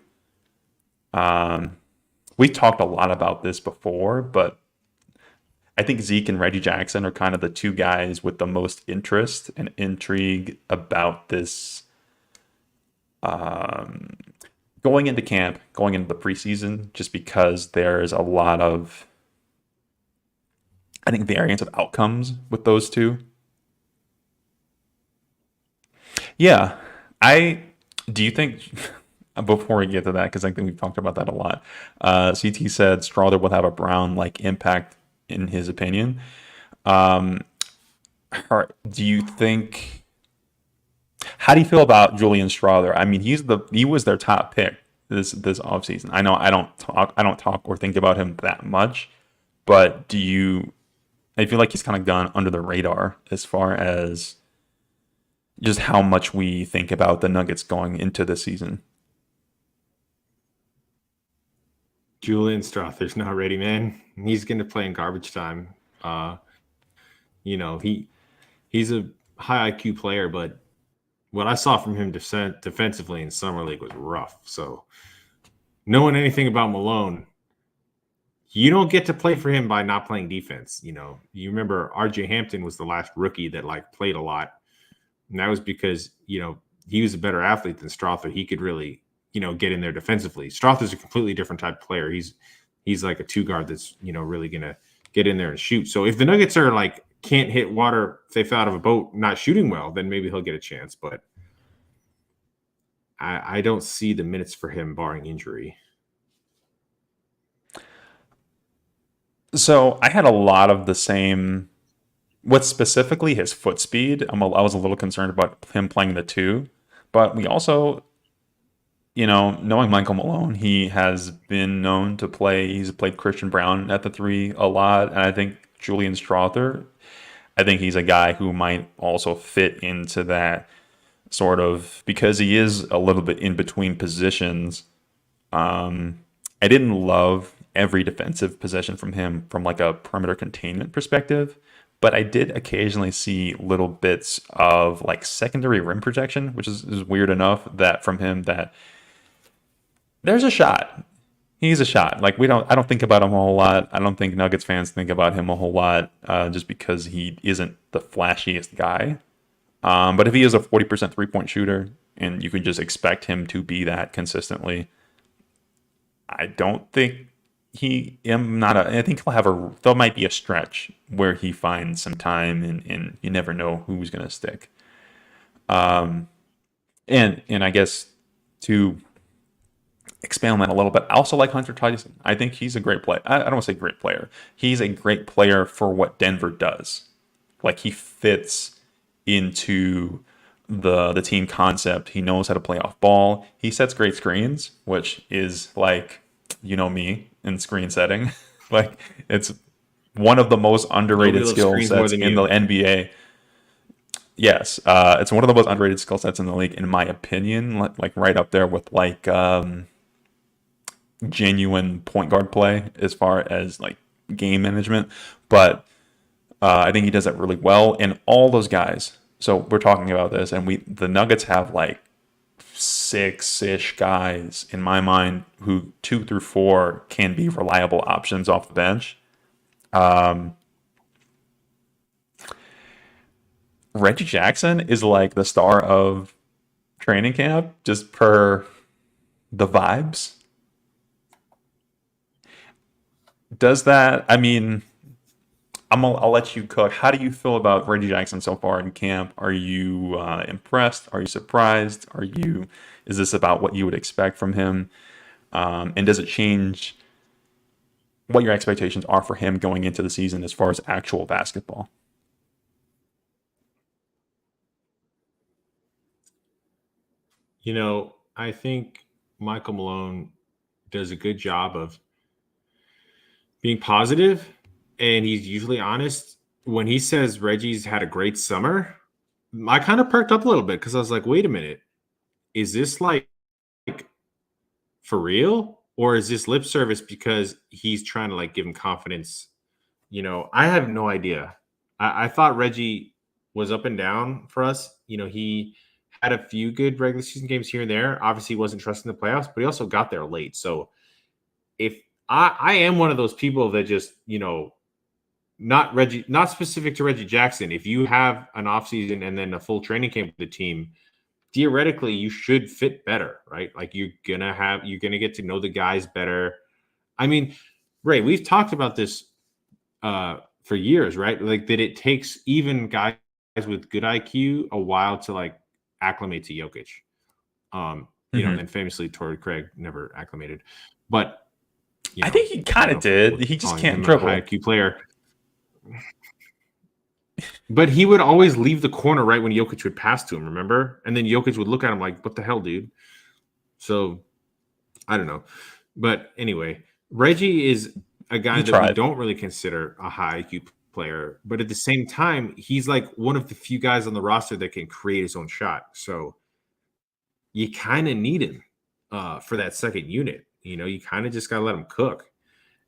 [SPEAKER 1] We talked a lot about this before, but I think Zeke and Reggie Jackson are kind of the two guys with the most interest and intrigue about this going into camp, going into the preseason, just because there's a lot of, I think, variance of outcomes with those two. Yeah, I do you think before we get to that, because I think we've talked about that a lot. CT said Strawther will have a Brown like impact in his opinion. Um, do you think? How do you feel about Julian Strawther? I mean, he was their top pick this offseason. I know I don't talk or think about him that much, but do you? I feel like he's kind of gone under the radar as far as just how much we think about the Nuggets going into the season.
[SPEAKER 2] Julian Strother's not ready, man. He's going to play in garbage time. Uh, he's a high IQ player, but what I saw from him defensively in summer league was rough. So knowing anything about Malone, you don't get to play for him by not playing defense. You remember RJ Hampton was the last rookie that played a lot. And that was because, he was a better athlete than Strother. He could really, get in there defensively. Strother's a completely different type of player. He's like a two guard that's, really going to get in there and shoot. So if the Nuggets are can't hit water if they fell out of a boat not shooting well, then maybe he'll get a chance. But I don't see the minutes for him barring injury.
[SPEAKER 1] So I had a lot of the same. With specifically his foot speed, I was a little concerned about him playing the two, but we also, knowing Michael Malone, he has been known to play. He's played Christian Brown at the three a lot, and I think Julian Strawther. I think he's a guy who might also fit into that sort of because he is a little bit in between positions. I didn't love every defensive possession from him from like a perimeter containment perspective, but I did occasionally see little bits of like secondary rim protection, which is weird enough that from him that there's a shot. He's a shot. I don't think about him a whole lot. I don't think Nuggets fans think about him a whole lot, just because he isn't the flashiest guy. But if he is a 40% 3-point shooter, and you can just expect him to be that consistently, I don't think I think there might be a stretch where he finds some time, and you never know who's going to stick. And I guess to expand on that a little bit, I also like Hunter Tyson. I think he's a great player. I don't want to say great player. He's a great player for what Denver does. Like he fits into the team concept. He knows how to play off ball. He sets great screens, which is like, me in screen setting. Like it's one of the most underrated skill sets in the NBA. Yes, it's one of the most underrated skill sets in the league, in my opinion. Like right up there with genuine point guard play as far as like game management. But I think he does that really well. And all those guys. So we're talking about this, and the Nuggets have like 6-ish guys in my mind who 2 through 4 can be reliable options off the bench. Reggie Jackson is like the star of training camp, just per the vibes. Does that? I mean, I'll let you cook. How do you feel about Reggie Jackson so far in camp? Are you impressed? Are you surprised? Is this about what you would expect from him? And does it change what your expectations are for him going into the season as far as actual basketball?
[SPEAKER 2] I think Michael Malone does a good job of being positive, and he's usually honest. When he says Reggie's had a great summer, I kind of perked up a little bit because I was like, wait a minute, is this like for real? Or is this lip service because he's trying to like give him confidence? I have no idea. I thought Reggie was up and down for us. He had a few good regular season games here and there. Obviously, he wasn't trusting the playoffs, but he also got there late. So if I am one of those people that just, not Reggie, not specific to Reggie Jackson. If you have an offseason and then a full training camp with the team, theoretically you should fit better, right? Like you're gonna get to know the guys better. I mean, Ray, we've talked about this for years, right? Like that it takes even guys with good IQ a while to like acclimate to Jokic. And then famously Torrey Craig never acclimated. But
[SPEAKER 1] I think he kind of did. He just can't dribble.
[SPEAKER 2] A high IQ player. But he would always leave the corner right when Jokic would pass to him, remember? And then Jokic would look at him like, what the hell, dude? So I don't know. But anyway, Reggie is a guy that we don't really consider a high IQ player. But at the same time, he's like one of the few guys on the roster that can create his own shot. So you kind of need him for that second unit. You kind of just got to let him cook.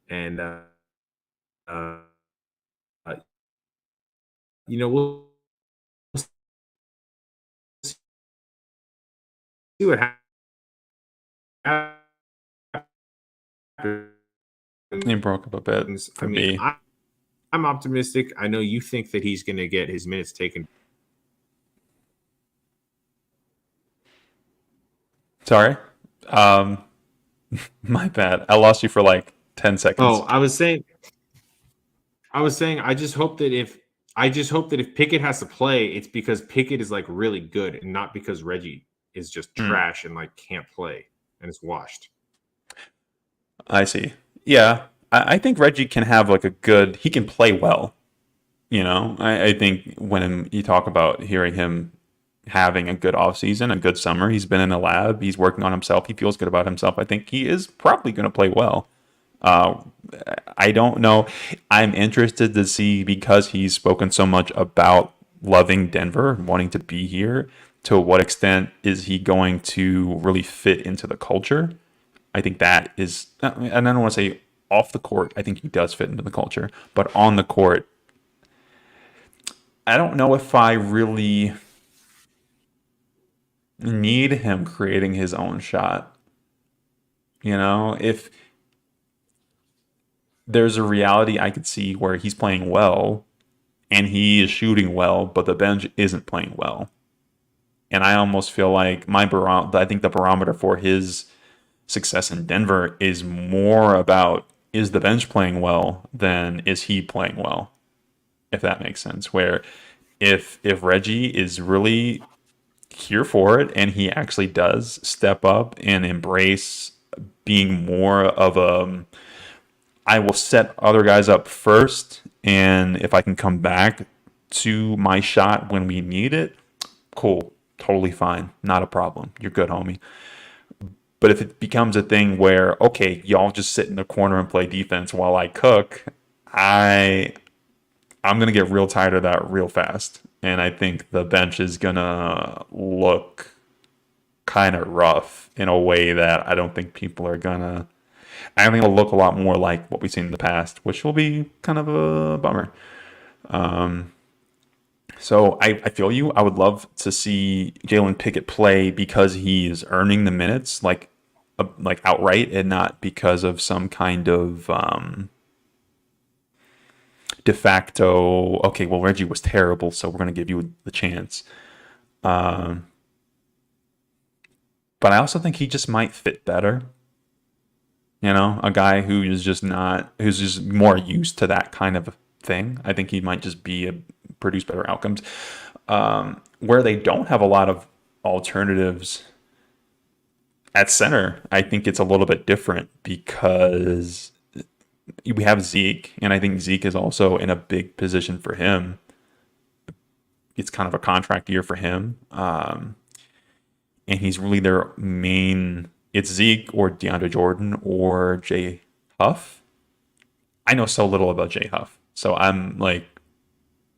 [SPEAKER 2] And, we'll see what happens.
[SPEAKER 1] He broke up a bit for me.
[SPEAKER 2] I'm optimistic. I know you think that he's going to get his minutes taken.
[SPEAKER 1] Sorry. My bad. I lost you for like 10 seconds.
[SPEAKER 2] Oh, I was saying I just hope that if Pickett has to play, it's because Pickett is like really good and not because Reggie is just trash and like can't play and it's washed.
[SPEAKER 1] I see. Yeah. I think Reggie can have like he can play well. I think when you talk about hearing him having a good offseason, a good summer, he's been in the lab, he's working on himself, he feels good about himself. I think he is probably going to play well. I don't know. I'm interested to see, because he's spoken so much about loving Denver, wanting to be here, to what extent is he going to really fit into the culture? I think that is, and I don't want to say off the court, I think he does fit into the culture, but on the court, I don't know if I really need him creating his own shot. If there's a reality I could see where he's playing well and he is shooting well, but the bench isn't playing well. And I almost feel like I think the barometer for his success in Denver is more about, is the bench playing well than is he playing well? If that makes sense. Where if Reggie is really here for it and he actually does step up and embrace being more of I will set other guys up first, and if I can come back to my shot when we need it, cool, totally fine, not a problem. You're good, homie. But if it becomes a thing where, okay, y'all just sit in the corner and play defense while I cook, I'm gonna get real tired of that real fast, and I think the bench is gonna look kind of rough in a way that I don't think people are gonna. I think it'll look a lot more like what we've seen in the past, which will be kind of a bummer. So I feel you. I would love to see Jalen Pickett play because he's earning the minutes, like outright, and not because of some kind of de facto. Okay, well Reggie was terrible, so we're going to give you the chance. But I also think he just might fit better. A guy who's just more used to that kind of thing. I think he might just produce better outcomes. Where they don't have a lot of alternatives at center, I think it's a little bit different because we have Zeke, and I think Zeke is also in a big position for him. It's kind of a contract year for him. And he's really their main it's Zeke or DeAndre Jordan or Jay Huff. I know so little about Jay Huff, so I'm like,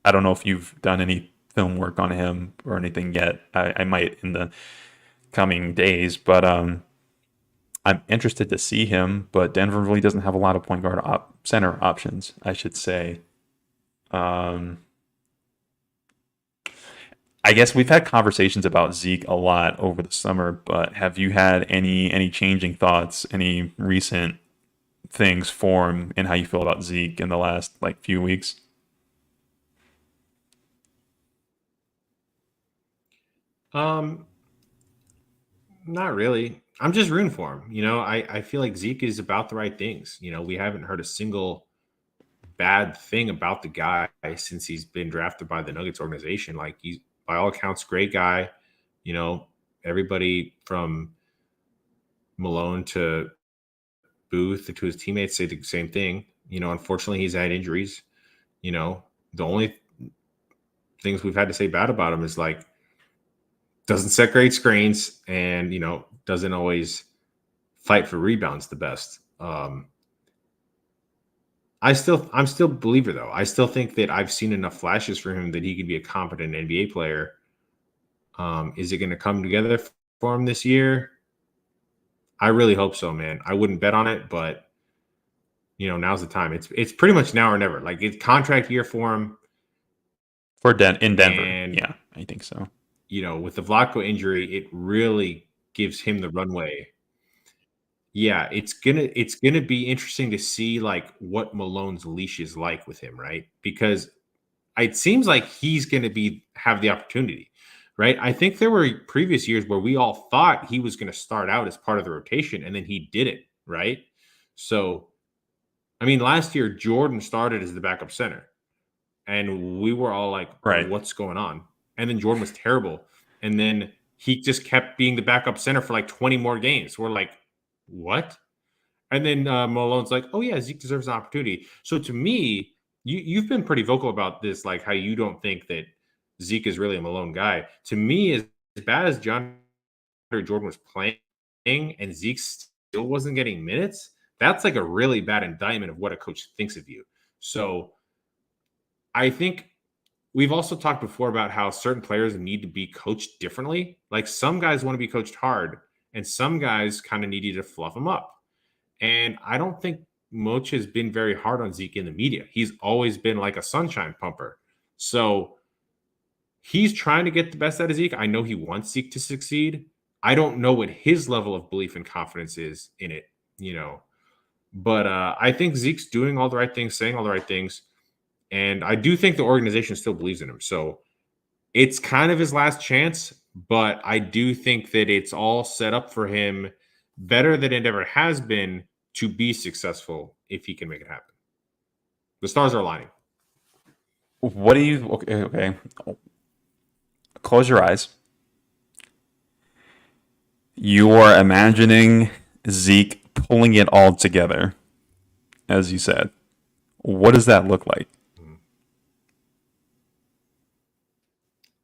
[SPEAKER 1] I don't know if you've done any film work on him or anything yet. I might in the coming days, but I'm interested to see him. But Denver really doesn't have a lot of point guard center options, I should say. Um, I guess we've had conversations about Zeke a lot over the summer, but have you had any changing thoughts, any recent things form in how you feel about Zeke in the last like few weeks?
[SPEAKER 2] Um, Not really. I'm just rooting for him. I feel like Zeke is about the right things. We haven't heard a single bad thing about the guy since he's been drafted by the Nuggets organization. Like, he's by all accounts great guy. You know, everybody from Malone to Booth to his teammates say the same thing. Unfortunately, he's had injuries. The only things we've had to say bad about him is like doesn't set great screens and doesn't always fight for rebounds the best. I'm still a believer though. I still think that I've seen enough flashes for him that he could be a competent NBA player. Is it going to come together for him this year? I really hope so, man. I wouldn't bet on it, but now's the time. It's pretty much now or never. Like, it's contract year for him.
[SPEAKER 1] For in Denver,
[SPEAKER 2] And
[SPEAKER 1] yeah, I think so.
[SPEAKER 2] with the Vlatko injury, it really gives him the runway. Yeah, it's gonna be interesting to see like what Malone's leash is like with him, right? Because it seems like he's gonna have the opportunity, right? I think there were previous years where we all thought he was gonna start out as part of the rotation, and then he didn't, right? So, I mean, last year Jordan started as the backup center, and we were all like,
[SPEAKER 1] Right.
[SPEAKER 2] "What's going on?" And then Jordan was terrible, and then he just kept being the backup center for like 20 more games. We're like, "What?" And then Malone's like, "Oh yeah, Zeke deserves an opportunity." So to me, you've been pretty vocal about this, like how you don't think that Zeke is really a Malone guy. To me, as bad as John Jordan was playing and Zeke still wasn't getting minutes, that's like a really bad indictment of what a coach thinks of you. So I think we've also talked before about how certain players need to be coached differently. Like, some guys want to be coached hard, and some guys kind of need you to fluff them up. And I don't think Moch has been very hard on Zeke in the media. He's always been like a sunshine pumper. So he's trying to get the best out of Zeke. I know he wants Zeke to succeed. I don't know what his level of belief and confidence is in it, you know. But I think Zeke's doing all the right things, saying all the right things. And I do think the organization still believes in him. So it's kind of his last chance, but I do think that it's all set up for him better than it ever has been to be successful if he can make it happen. The stars are aligning.
[SPEAKER 1] What do you? Okay, okay. Close your eyes. You are imagining Zeke pulling it all together, as you said. What does that look like?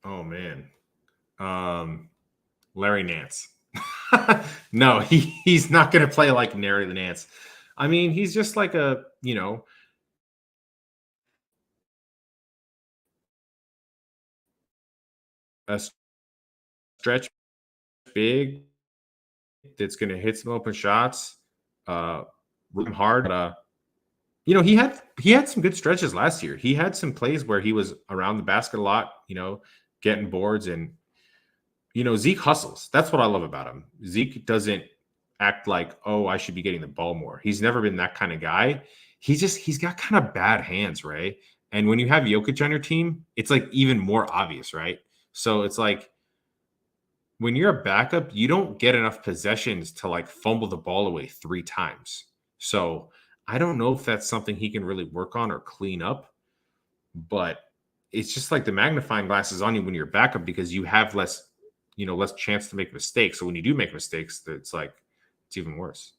[SPEAKER 2] Oh man, Larry Nance. No, he's not going to play like Larry Nance. I mean, he's just like a a stretch big that's going to hit some open shots, run hard. But, he had some good stretches last year. He had some plays where he was around the basket a lot, getting boards. And Zeke hustles. That's what I love about him. Zeke doesn't act like, oh, I should be getting the ball more. He's never been that kind of guy. He's got kind of bad hands, right? And when you have Jokic on your team, it's like even more obvious, right? So it's like, when you're a backup, you don't get enough possessions to like fumble the ball away 3 times. So I don't know if that's something he can really work on or clean up, but it's just like the magnifying glass is on you when you're a backup because you have less chance to make mistakes. So when you do make mistakes, it's even worse.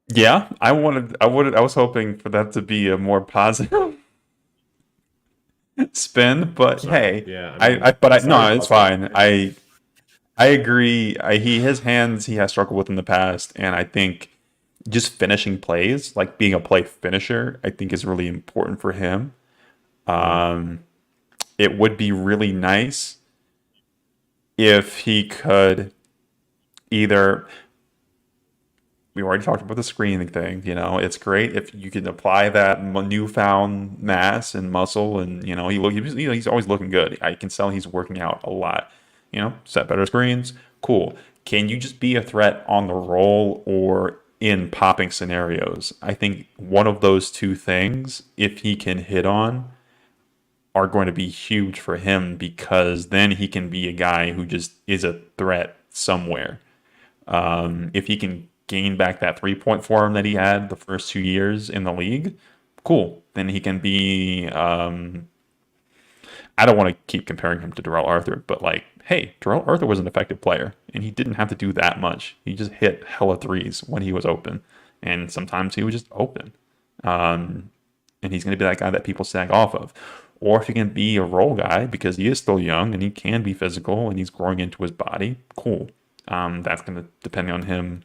[SPEAKER 1] Yeah, I was hoping for that to be a more positive spin, but
[SPEAKER 2] Sorry.
[SPEAKER 1] hey,
[SPEAKER 2] Yeah. I mean,
[SPEAKER 1] but I,
[SPEAKER 2] sorry
[SPEAKER 1] no, it's
[SPEAKER 2] about that.
[SPEAKER 1] fine. I agree. His hands he has struggled with in the past, and I think just finishing plays, like being a play finisher, I think is really important for him.
[SPEAKER 2] Mm.
[SPEAKER 1] Um, it would be really nice if he could either. We already talked about the screening thing. It's great if you can apply that newfound mass and muscle, and he's always looking good. I can tell he's working out a lot. Set better screens, cool. Can you just be a threat on the roll or in popping scenarios? I think one of those two things, if he can hit on, are going to be huge for him because then he can be a guy who just is a threat somewhere. If he can gain back that 3-point form that he had the first 2 years in the league, cool. Then he can be. I don't want to keep comparing him to Darrell Arthur, but like, hey, Darrell Arthur was an effective player, and he didn't have to do that much. He just hit hella threes when he was open, and sometimes he was just open. And he's going to be that guy that people sag off of. Or if he can be a role guy because he is still young and he can be physical and he's growing into his body, cool. That's going to depend on him,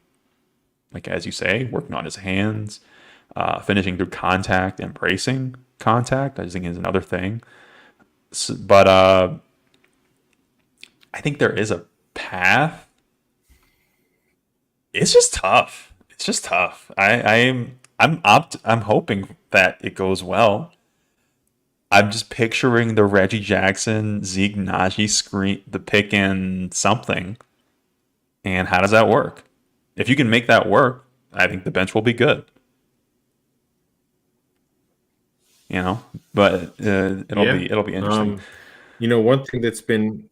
[SPEAKER 1] like as you say, working on his hands, finishing through contact, embracing contact. I just think is another thing. But I think there is a path. It's just tough. It's just tough. I'm hoping that it goes well. I'm just picturing the Reggie Jackson, Zeke Najee screen, the pick and something. And how does that work? If you can make that work, I think the bench will be good. You know, but it'll
[SPEAKER 2] Yeah.
[SPEAKER 1] be interesting.
[SPEAKER 2] You know, one thing that's been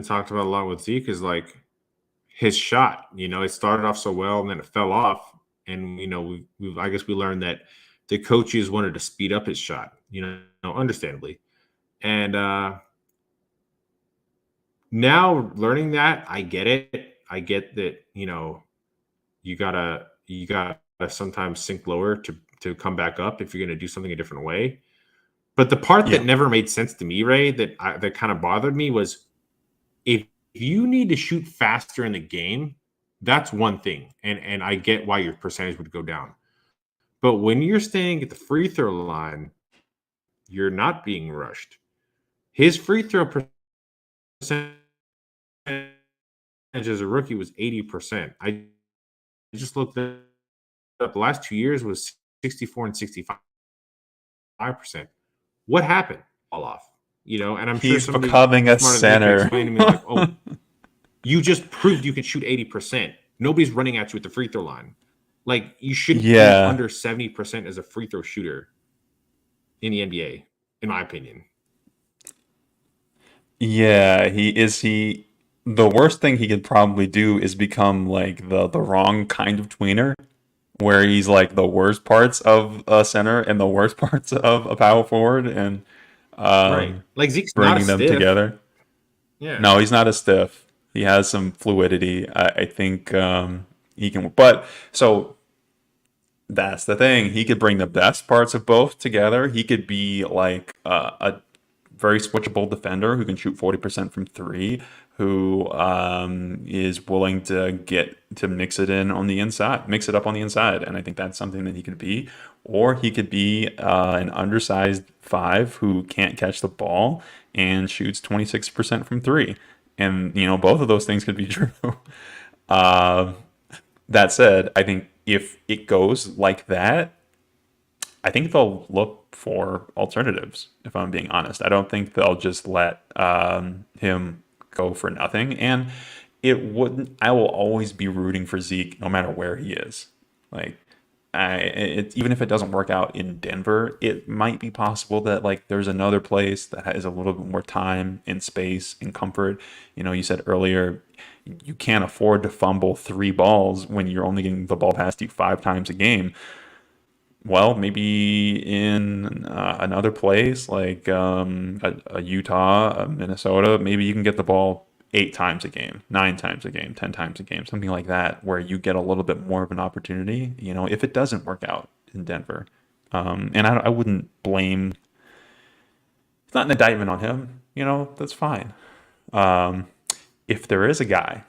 [SPEAKER 2] talked about a lot with Zeke is like his shot. You know, it started off so well and then it fell off. And we've I guess we learned that the coaches wanted to speed up his shot. Understandably. And now learning that, I get it. I get that. You gotta sometimes sink lower to come back up if you're gonna do something a different way. But the part that
[SPEAKER 1] Yeah.
[SPEAKER 2] never made sense to me, Ray, that kind of bothered me was if you need to shoot faster in the game, that's one thing, and I get why your percentage would go down. But when you're staying at the free throw line, you're not being rushed. His free throw percentage as a rookie was 80%. I just looked it up. The last 2 years was 64 and 65%. What happened? All off. And I'm sure
[SPEAKER 1] He's
[SPEAKER 2] somebody
[SPEAKER 1] becoming a
[SPEAKER 2] smarter than me could
[SPEAKER 1] center.
[SPEAKER 2] explain to me like, oh, you just proved you can shoot 80%. Nobody's running at you at the free throw line. Like, you shouldn't be
[SPEAKER 1] Yeah.
[SPEAKER 2] under 70% as a free throw shooter in the NBA, in my opinion.
[SPEAKER 1] Yeah, he the worst thing he could probably do is become like the wrong kind of tweener, where he's like the worst parts of a center and the worst parts of a power forward and
[SPEAKER 2] Right.
[SPEAKER 1] um
[SPEAKER 2] Like, Zeke's not a
[SPEAKER 1] bringing them
[SPEAKER 2] stiff.
[SPEAKER 1] together.
[SPEAKER 2] Yeah.
[SPEAKER 1] No, he's not as stiff. He has some fluidity. I think he can. But so that's the thing. He could bring the best parts of both together. He could be like a very switchable defender who can shoot 40% from three, who is willing to get to mix it in on the inside, mix it up on the inside. And I think that's something that he could be. Or he could be an undersized five who can't catch the ball and shoots 26% from three. And, both of those things could be true. Uh, that said, I think if it goes like that, I think they'll look for alternatives, if I'm being honest. I don't think they'll just let him go for nothing. And it wouldn't, I will always be rooting for Zeke no matter where he is. Like, even if it doesn't work out in Denver, it might be possible that like there's another place that has a little bit more time and space and comfort. You said earlier you can't afford to fumble three balls when you're only getting the ball past you 5 times a game. Well, maybe in another place like a Utah, a Minnesota, maybe you can get the ball 8 times a game, 9 times a game, 10 times a game, something like that, where you get a little bit more of an opportunity. If it doesn't work out in Denver, and I wouldn't blame. It's not an indictment on him. that's fine. Um, if there is a guy,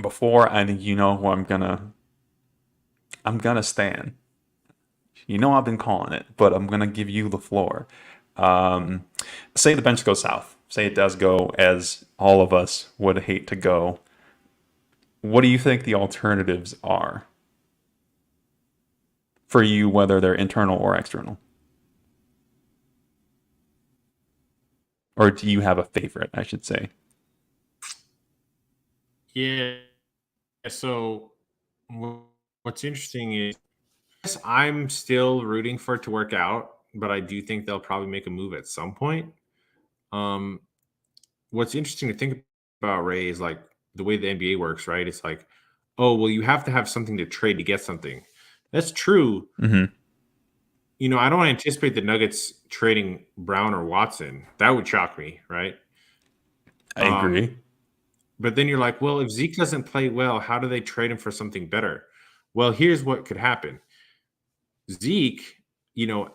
[SPEAKER 1] before I think you know who I'm gonna stand. I've been calling it, but I'm gonna give you the floor. Um, Say the bench goes south. Say it does go as all of us would hate to go. What do you think the alternatives are for you, whether they're internal or external? Or do you have a favorite, I should say?
[SPEAKER 2] Yeah. So what's interesting is yes, I'm still rooting for it to work out, but I do think they'll probably make a move at some point. Um, what's interesting to think about, Ray, is like the way the NBA works, right? It's like, oh, well, you have to have something to trade to get something. That's true.
[SPEAKER 1] Hmm.
[SPEAKER 2] I don't anticipate the Nuggets trading Brown or Watson. That would shock me, right?
[SPEAKER 1] I
[SPEAKER 2] Um,
[SPEAKER 1] agree.
[SPEAKER 2] but then you're like, well, if Zeke doesn't play well, how do they trade him for something better? Well, here's what could happen. Zeke,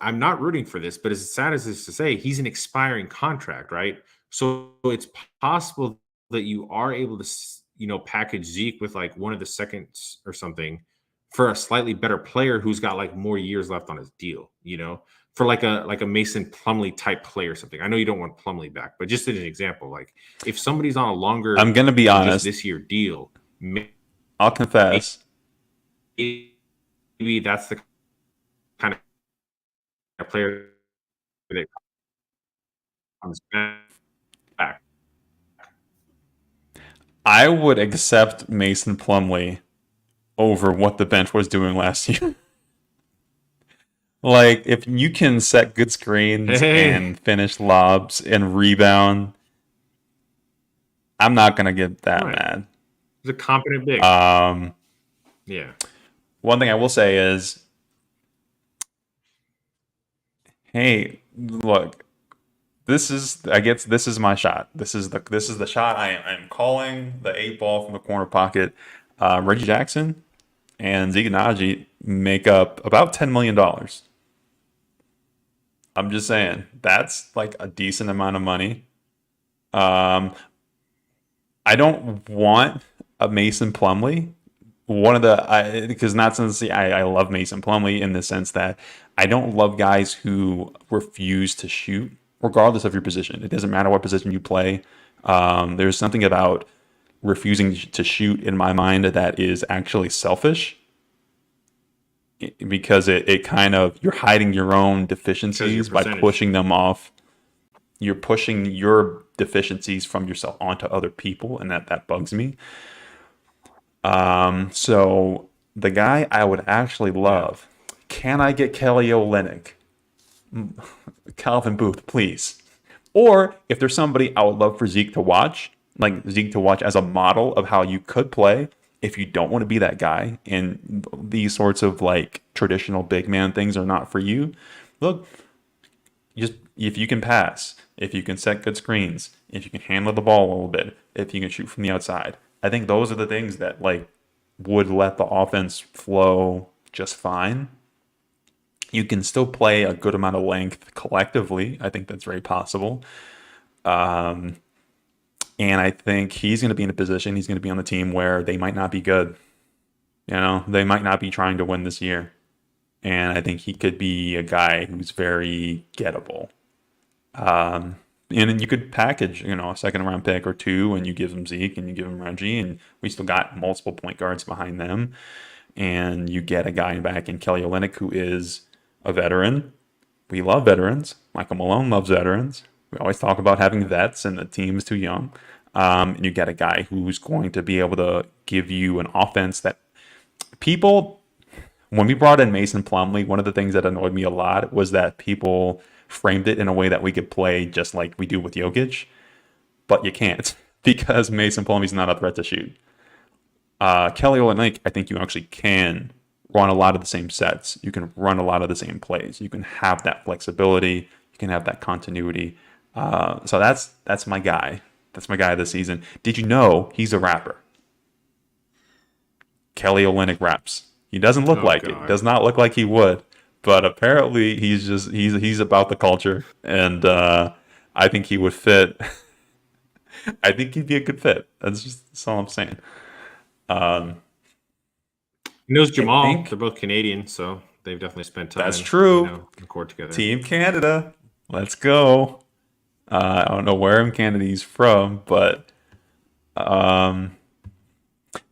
[SPEAKER 2] I'm not rooting for this, but as sad as this is to say, he's an expiring contract, right? So it's possible that you are able to, package Zeke with like one of the seconds or something for a slightly better player who's got like more years left on his deal, for like a Mason Plumlee type player or something. I know you don't want Plumlee back, but just as an example, like if somebody's on a longer
[SPEAKER 1] I'm gonna be
[SPEAKER 2] than just
[SPEAKER 1] honest.
[SPEAKER 2] this year deal,
[SPEAKER 1] I'll confess.
[SPEAKER 2] maybe that's the kind of player that comes back.
[SPEAKER 1] I would accept Mason Plumlee over what the bench was doing last year. Like, if you can set good screens
[SPEAKER 2] Hey,
[SPEAKER 1] and finish lobs and rebound, I'm not gonna get that
[SPEAKER 2] right.
[SPEAKER 1] mad.
[SPEAKER 2] He's a competent big.
[SPEAKER 1] Um,
[SPEAKER 2] Yeah.
[SPEAKER 1] One thing I will say is, hey, look, I guess this is my shot. This is the shot I'm calling the 8 ball from the corner pocket. Reggie Jackson and Zeke Naji make up about $10 million. I'm just saying that's like a decent amount of money. Um, I don't want a Mason Plumlee. Because not since I love Mason Plumlee in the sense that I don't love guys who refuse to shoot, regardless of your position. It doesn't matter what position you play. There's something about refusing to shoot in my mind that is actually selfish because it kind of you're hiding your own
[SPEAKER 2] Because your
[SPEAKER 1] deficiencies by
[SPEAKER 2] percentage.
[SPEAKER 1] pushing them off. You're pushing your deficiencies from yourself onto other people, and that bugs me. So the guy I would actually
[SPEAKER 2] Yeah.
[SPEAKER 1] love, can I get Kelly Olynyk? Calvin Booth, please. Or if there's somebody I would love for Zeke to watch, like Zeke to watch as a model of how you could play if you don't want to be that guy and these sorts of like traditional big man things are not for you. Look, just if you can pass, if you can set good screens, if you can handle the ball a little bit, if you can shoot from the outside, I think those are the things that like would let the offense flow just fine. You can still play a good amount of length collectively. I think that's very possible. And I think he's going to be in a position, he's going to be on the team where they might not be good. They might not be trying to win this year. And I think he could be a guy who's very gettable. And then you could package, a second round pick or two, and you give him Zeke and you give him Reggie, and we still got multiple point guards behind them. And you get a guy back in Kelly Olynyk who is a veteran. We love veterans. Michael Malone loves veterans. We always talk about having vets, and the team is too young. And you get a guy who's going to be able to give you an offense that people when we brought in Mason Plumlee, one of the things that annoyed me a lot was that people framed it in a way that we could play just like we do with Jokic, but you can't because Mason Plumlee's not a threat to shoot. Kelly Olynyk, I think you actually can run a lot of the same sets. You can run a lot of the same plays. You can have that flexibility. You can have that continuity. So that's my guy. That's my guy this season. Did you know he's a rapper? Kelly Olynyk raps. He doesn't look
[SPEAKER 2] Oh
[SPEAKER 1] like it.
[SPEAKER 2] God.
[SPEAKER 1] Does not look like he would, but apparently he's about the culture, and I think he would fit. I think he'd be a good fit. That's all I'm saying. Um,
[SPEAKER 2] He knows
[SPEAKER 1] I
[SPEAKER 2] Jamal. They're
[SPEAKER 1] think
[SPEAKER 2] both Canadian, so they've definitely spent
[SPEAKER 1] that's
[SPEAKER 2] time,
[SPEAKER 1] true.
[SPEAKER 2] in court together.
[SPEAKER 1] Team Canada. Let's go. I don't know where in Canada he's from, but um,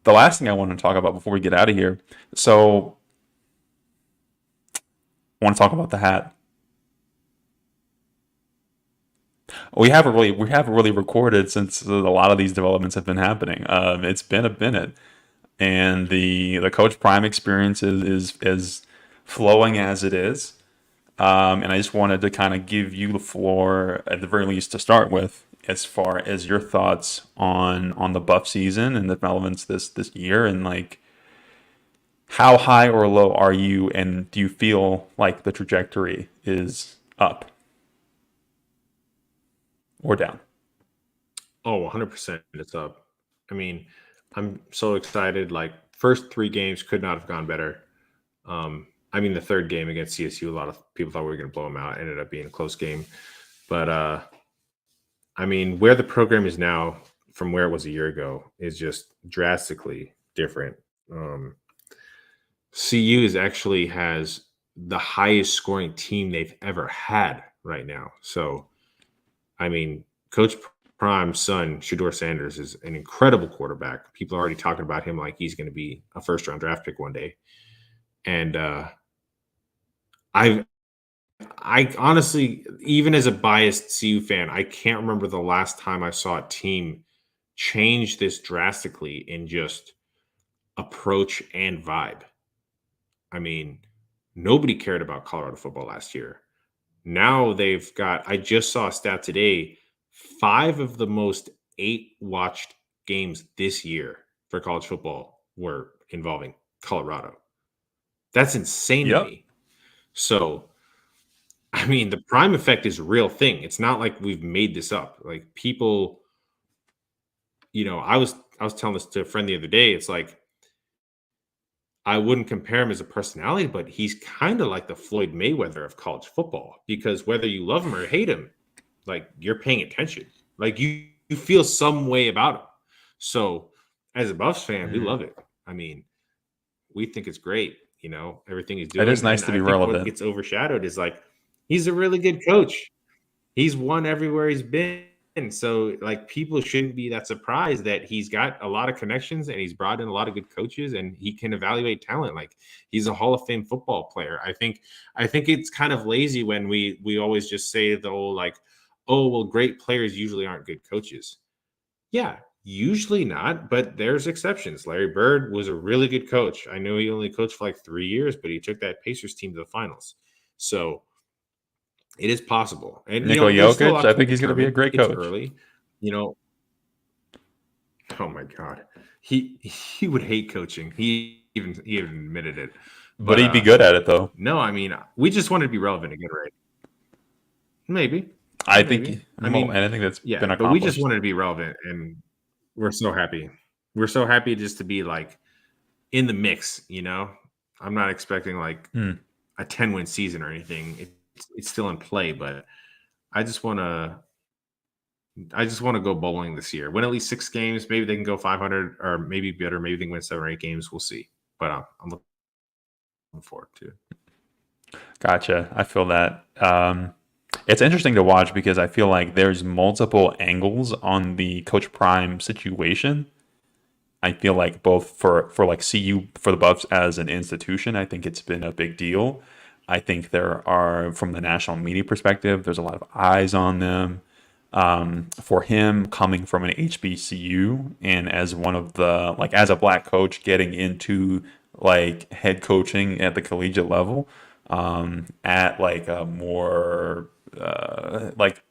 [SPEAKER 1] the last thing I want to talk about before we get out of here. So I want to talk about the hat. We haven't really recorded since a lot of these developments have been happening. It's been a minute, and the Coach Prime experience is flowing as it is. And I just wanted to kind of give you the floor at the very least to start with, as far as your thoughts on the Buff season and the developments this year, and like how high or low are you, and do you feel like the trajectory is up or down?
[SPEAKER 2] Oh, 100% it's up. I mean, I'm so excited. Like, first three games could not have gone better. I mean, the third game against CSU, a lot of people thought we were going to blow them out. It ended up being a close game. But, I mean, where the program is now from where it was a year ago is just drastically different. Um, CU is actually has the highest scoring team they've ever had right now. So, I mean, Coach Prime's son, Shador Sanders, is an incredible quarterback. People are already talking about him like he's going to be a first round draft pick one day. And I I honestly, even as a biased CU fan, I can't remember the last time I saw a team change this drastically in just approach and vibe. I mean, nobody cared about Colorado football last year. Now they've got, I just saw a stat today, five of the most eight watched games this year for college football were involving Colorado. That's insane to
[SPEAKER 1] Yep.
[SPEAKER 2] me. So, I mean, the prime effect is a real thing. It's not like we've made this up. Like, people, I was telling this to a friend the other day. It's like I wouldn't compare him as a personality, but he's kind of like the Floyd Mayweather of college football, because whether you love him or hate him, like, you're paying attention. Like, you feel some way about him. So, as a Buffs fan, we
[SPEAKER 1] Mm.
[SPEAKER 2] love it. I mean, we think it's great, everything he's
[SPEAKER 1] It is
[SPEAKER 2] doing.
[SPEAKER 1] nice
[SPEAKER 2] And
[SPEAKER 1] to
[SPEAKER 2] I
[SPEAKER 1] be
[SPEAKER 2] think what
[SPEAKER 1] relevant.
[SPEAKER 2] gets overshadowed is, like, he's a really good coach. He's won everywhere he's been. So, like, people shouldn't be that surprised that he's got a lot of connections and he's brought in a lot of good coaches and he can evaluate talent. Like, he's a Hall of Fame football player. I think it's kind of lazy when we always just say the whole, like, oh, well, great players usually aren't good coaches. Yeah, usually not, but there's exceptions. Larry Bird was a really good coach. I know he only coached for like 3 years, but he took that Pacers team to the finals. So it is possible. And,
[SPEAKER 1] Nikola
[SPEAKER 2] there's still a
[SPEAKER 1] Jokic,
[SPEAKER 2] lot
[SPEAKER 1] I
[SPEAKER 2] to be
[SPEAKER 1] think he's going to be a
[SPEAKER 2] determined.
[SPEAKER 1] great
[SPEAKER 2] It's
[SPEAKER 1] coach,
[SPEAKER 2] early. You know, oh my God. He would hate coaching. He even admitted it.
[SPEAKER 1] but
[SPEAKER 2] But
[SPEAKER 1] he'd be good at it though.
[SPEAKER 2] no, I mean, we just wanted to be relevant again, right? Maybe.
[SPEAKER 1] I
[SPEAKER 2] Maybe.
[SPEAKER 1] think
[SPEAKER 2] I
[SPEAKER 1] well,
[SPEAKER 2] mean,
[SPEAKER 1] anything that's
[SPEAKER 2] yeah,
[SPEAKER 1] been
[SPEAKER 2] but we just
[SPEAKER 1] accomplished.
[SPEAKER 2] wanted to be relevant, and we're so happy. We're so happy just to be like in the mix. I'm not expecting like
[SPEAKER 1] Hmm.
[SPEAKER 2] a 10-win season or anything. It's still in play, but I just want to I just want to go bowling this year. Win at least 6 games. Maybe they can go 500, or maybe better. Maybe they can win 7 or 8 games. We'll see. But I'm looking forward to it.
[SPEAKER 1] Gotcha. I feel that. It's interesting to watch because I feel like there's multiple angles on the Coach Prime situation. I feel like both for like CU, for the Buffs as an institution, I think it's been a big deal. I think there are, from the national media perspective, there's a lot of eyes on them. For him coming from an HBCU and as one of the, like, as a black coach getting into like head coaching at the collegiate level, at like a more like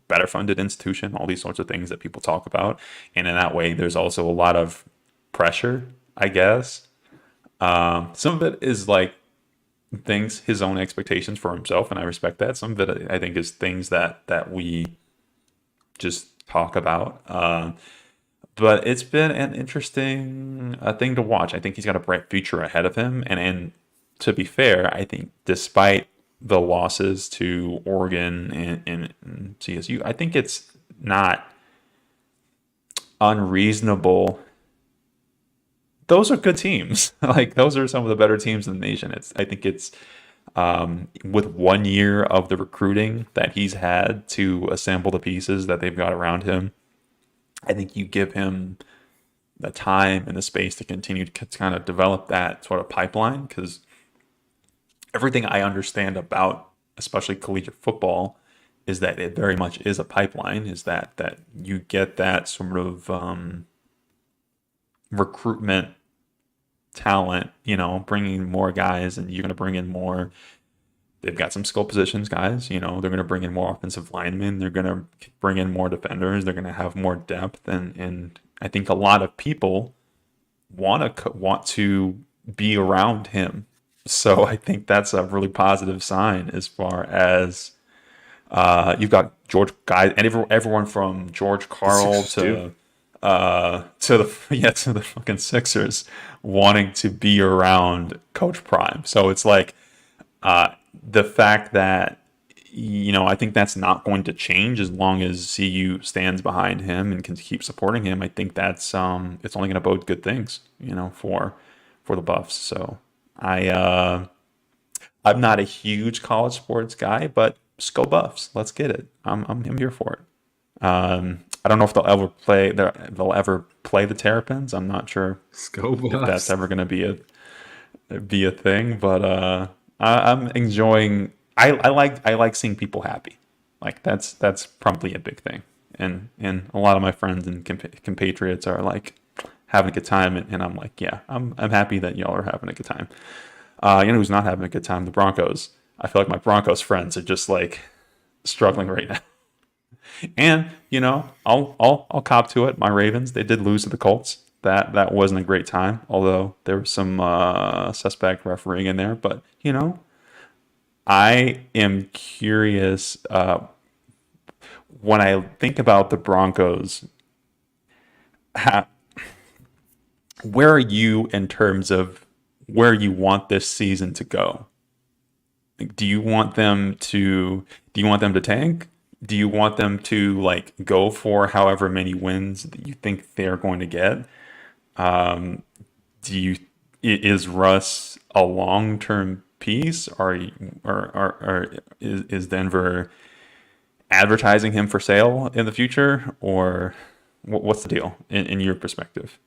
[SPEAKER 1] better funded institution, all these sorts of things that people talk about. And in that way, there's also a lot of pressure, I guess. Some of it is like things, his own expectations for himself, and I respect that. Some of it, I think, is things that we just talk about. But it's been an interesting thing to watch. I think he's got a bright future ahead of him, and to be fair, I think despite the losses to Oregon and CSU, I think it's not unreasonable. Those are good teams. Like those are some of the better teams in the nation. I think it's with 1 year of the recruiting that he's had to assemble the pieces that they've got around him. I think you give him the time and the space to continue to kind of develop that sort of pipeline, because everything I understand about especially collegiate football is that it very much is a pipeline, is that you get that sort of recruitment talent, bringing more guys, and you're going to bring in more. They've got some skill positions guys, they're going to bring in more offensive linemen, they're going to bring in more defenders, they're going to have more depth, and I think a lot of people want to be around him. So I think that's a really positive sign as far as you've got George guys and everyone from George Karl to the to the fucking Sixers wanting to be around Coach Prime. So it's like the fact that I think that's not going to change as long as CU stands behind him and can keep supporting him. I think that's it's only going to bode good things, for the Buffs. So I'm not a huge college sports guy, but just go Buffs. Let's get it. I'm here for it. I don't know if they'll ever play the Terrapins. I'm not sure if that's ever going to be a thing, but I'm enjoying. I like seeing people happy. Like that's probably a big thing, and a lot of my friends and compatriots are like having a good time, and I'm like, yeah, I'm happy that y'all are having a good time. Who's not having a good time? The Broncos. I feel like my Broncos friends are just like struggling right now. And I'll cop to it. My Ravens, they did lose to the Colts. That wasn't a great time, although there was some suspect refereeing in there. But I am curious when I think about the Broncos. Where are you in terms of where you want this season to go? Like, do you want them to tank? Do you want them to like go for however many wins that you think they're going to get? Is Russ a long-term piece, or is Denver advertising him for sale in the future, or what's the deal in your perspective?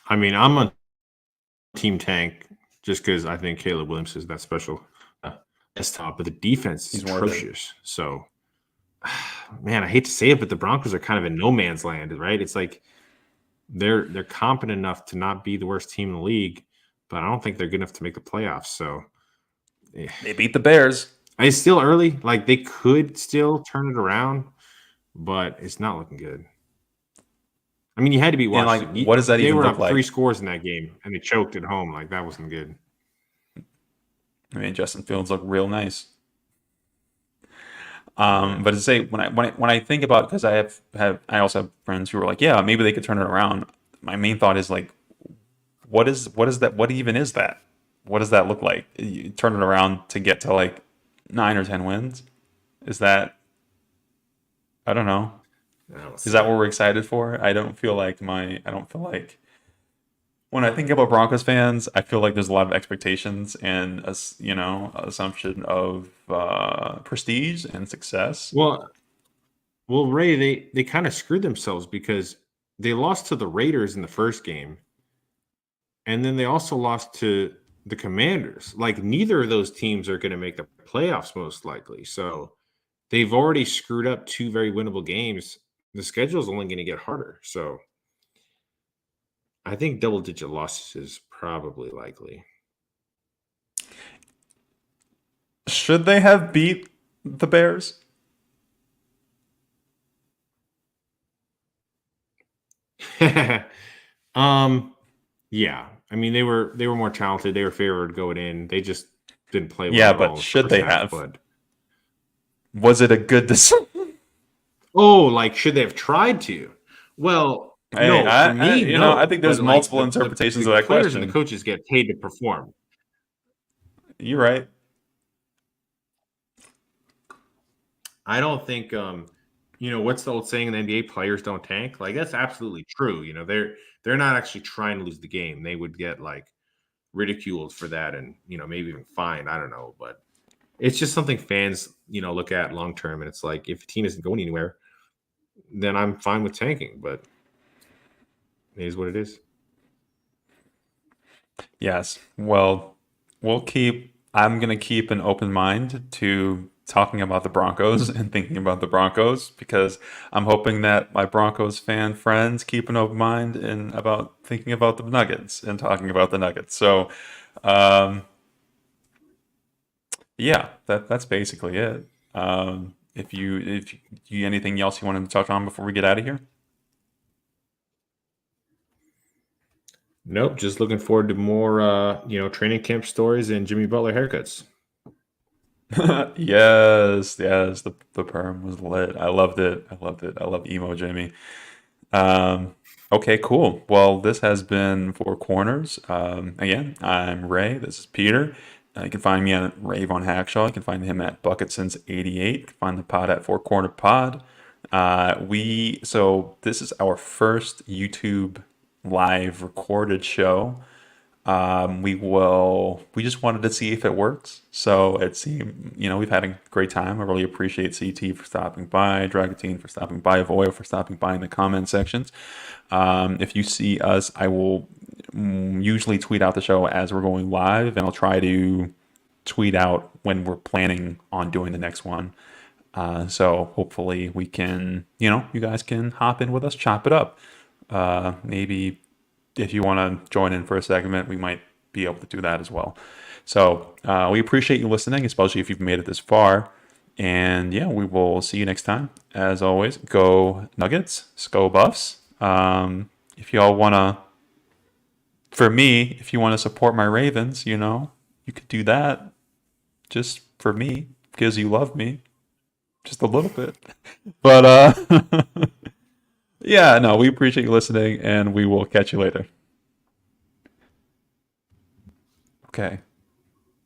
[SPEAKER 2] I mean, I'm on Team Tank just because I think Caleb Williams is that special desktop, but the defense is
[SPEAKER 1] He's worth it.
[SPEAKER 2] atrocious. So, man, I hate to say it, but the Broncos are kind of in no man's land, right? It's like they're competent enough to not be the worst team in the league, but I don't think they're good enough to make the playoffs. So,
[SPEAKER 1] They beat the Bears.
[SPEAKER 2] it's still early. Like they could still turn it around, but it's not looking good. I mean, you had to beat
[SPEAKER 1] And like,
[SPEAKER 2] Washington.
[SPEAKER 1] what does that
[SPEAKER 2] They
[SPEAKER 1] even
[SPEAKER 2] were
[SPEAKER 1] look
[SPEAKER 2] up
[SPEAKER 1] like?
[SPEAKER 2] 3 scores in that game, and they choked at home. Like that wasn't good.
[SPEAKER 1] I mean, Justin Fields looked real nice. But to say when I think about, because I also have friends who are like, yeah, maybe they could turn it around. My main thought is like, what is that? What even is that? What does that look like? You turn it around to get to like 9 or 10 wins? Is that, I don't know. Is that what we're excited for? I don't feel like when I think about Broncos fans, I feel like there's a lot of expectations and assumption of prestige and success.
[SPEAKER 2] Well, Ray, they kind of screwed themselves because they lost to the Raiders in the first game, and then they also lost to the Commanders. Like neither of those teams are going to make the playoffs most likely. So they've already screwed up 2 very winnable games. The schedule is only going to get harder. So I think double-digit losses is probably likely.
[SPEAKER 1] Should they have beat the Bears?
[SPEAKER 2] um, yeah. I mean, they were more talented. They were favored going in. They just didn't play well
[SPEAKER 1] Yeah,
[SPEAKER 2] at all
[SPEAKER 1] but
[SPEAKER 2] in the
[SPEAKER 1] should
[SPEAKER 2] first
[SPEAKER 1] they
[SPEAKER 2] half.
[SPEAKER 1] have?
[SPEAKER 2] But
[SPEAKER 1] Was it a good decision?
[SPEAKER 2] Oh, like should they have tried to? Well,
[SPEAKER 1] Hey,
[SPEAKER 2] no, for
[SPEAKER 1] I
[SPEAKER 2] me,
[SPEAKER 1] you know, I
[SPEAKER 2] no.
[SPEAKER 1] think
[SPEAKER 2] But
[SPEAKER 1] there's
[SPEAKER 2] like
[SPEAKER 1] multiple interpretations of
[SPEAKER 2] the
[SPEAKER 1] that
[SPEAKER 2] players and the
[SPEAKER 1] question.
[SPEAKER 2] coaches get paid to perform.
[SPEAKER 1] You're right.
[SPEAKER 2] I don't think what's the old saying in the NBA, players don't tank? Like that's absolutely true. They're not actually trying to lose the game. They would get like ridiculed for that and, maybe even fined. I don't know, but it's just something fans, look at long term and it's like if a team isn't going anywhere, then I'm fine with tanking, but it is what it is.
[SPEAKER 1] Yes. Well, I'm going to keep an open mind to talking about the Broncos and thinking about the Broncos because I'm hoping that my Broncos fan friends keep an open mind and about thinking about the Nuggets and talking about the Nuggets. So, um, yeah, that's basically it. If you anything else you wanted to touch on before we get out of here?
[SPEAKER 2] Nope, just looking forward to more training camp stories and Jimmy Butler haircuts.
[SPEAKER 1] Yes, yes, the perm was lit. I loved it. I loved it. I love emo Jimmy. Um, okay, cool. Well, this has been Four Corners. Again, I'm Ray. This is Peter. You can find me at Rave on Hackshaw. You can find him at Bucket Since 88. You can find the pod at Four Corner Pod. So this is our first YouTube live recorded show. We just wanted to see if it works. So it seemed, we've had a great time. I really appreciate CT for stopping by, Dragatine for stopping by, Voyo for stopping by in the comment sections. If you see us, I will usually tweet out the show as we're going live, and I'll try to tweet out when we're planning on doing the next one. So hopefully we can, you guys can hop in with us, chop it up. Maybe if you want to join in for a segment, we might be able to do that as well. So we appreciate you listening, especially if you've made it this far. And yeah, we will see you next time. As always, go Nuggets, go Buffs. If y'all want to, for me, if you want to support my Ravens, you could do that just for me because you love me just a little bit. But yeah, no, we appreciate you listening and we will catch you later. Okay.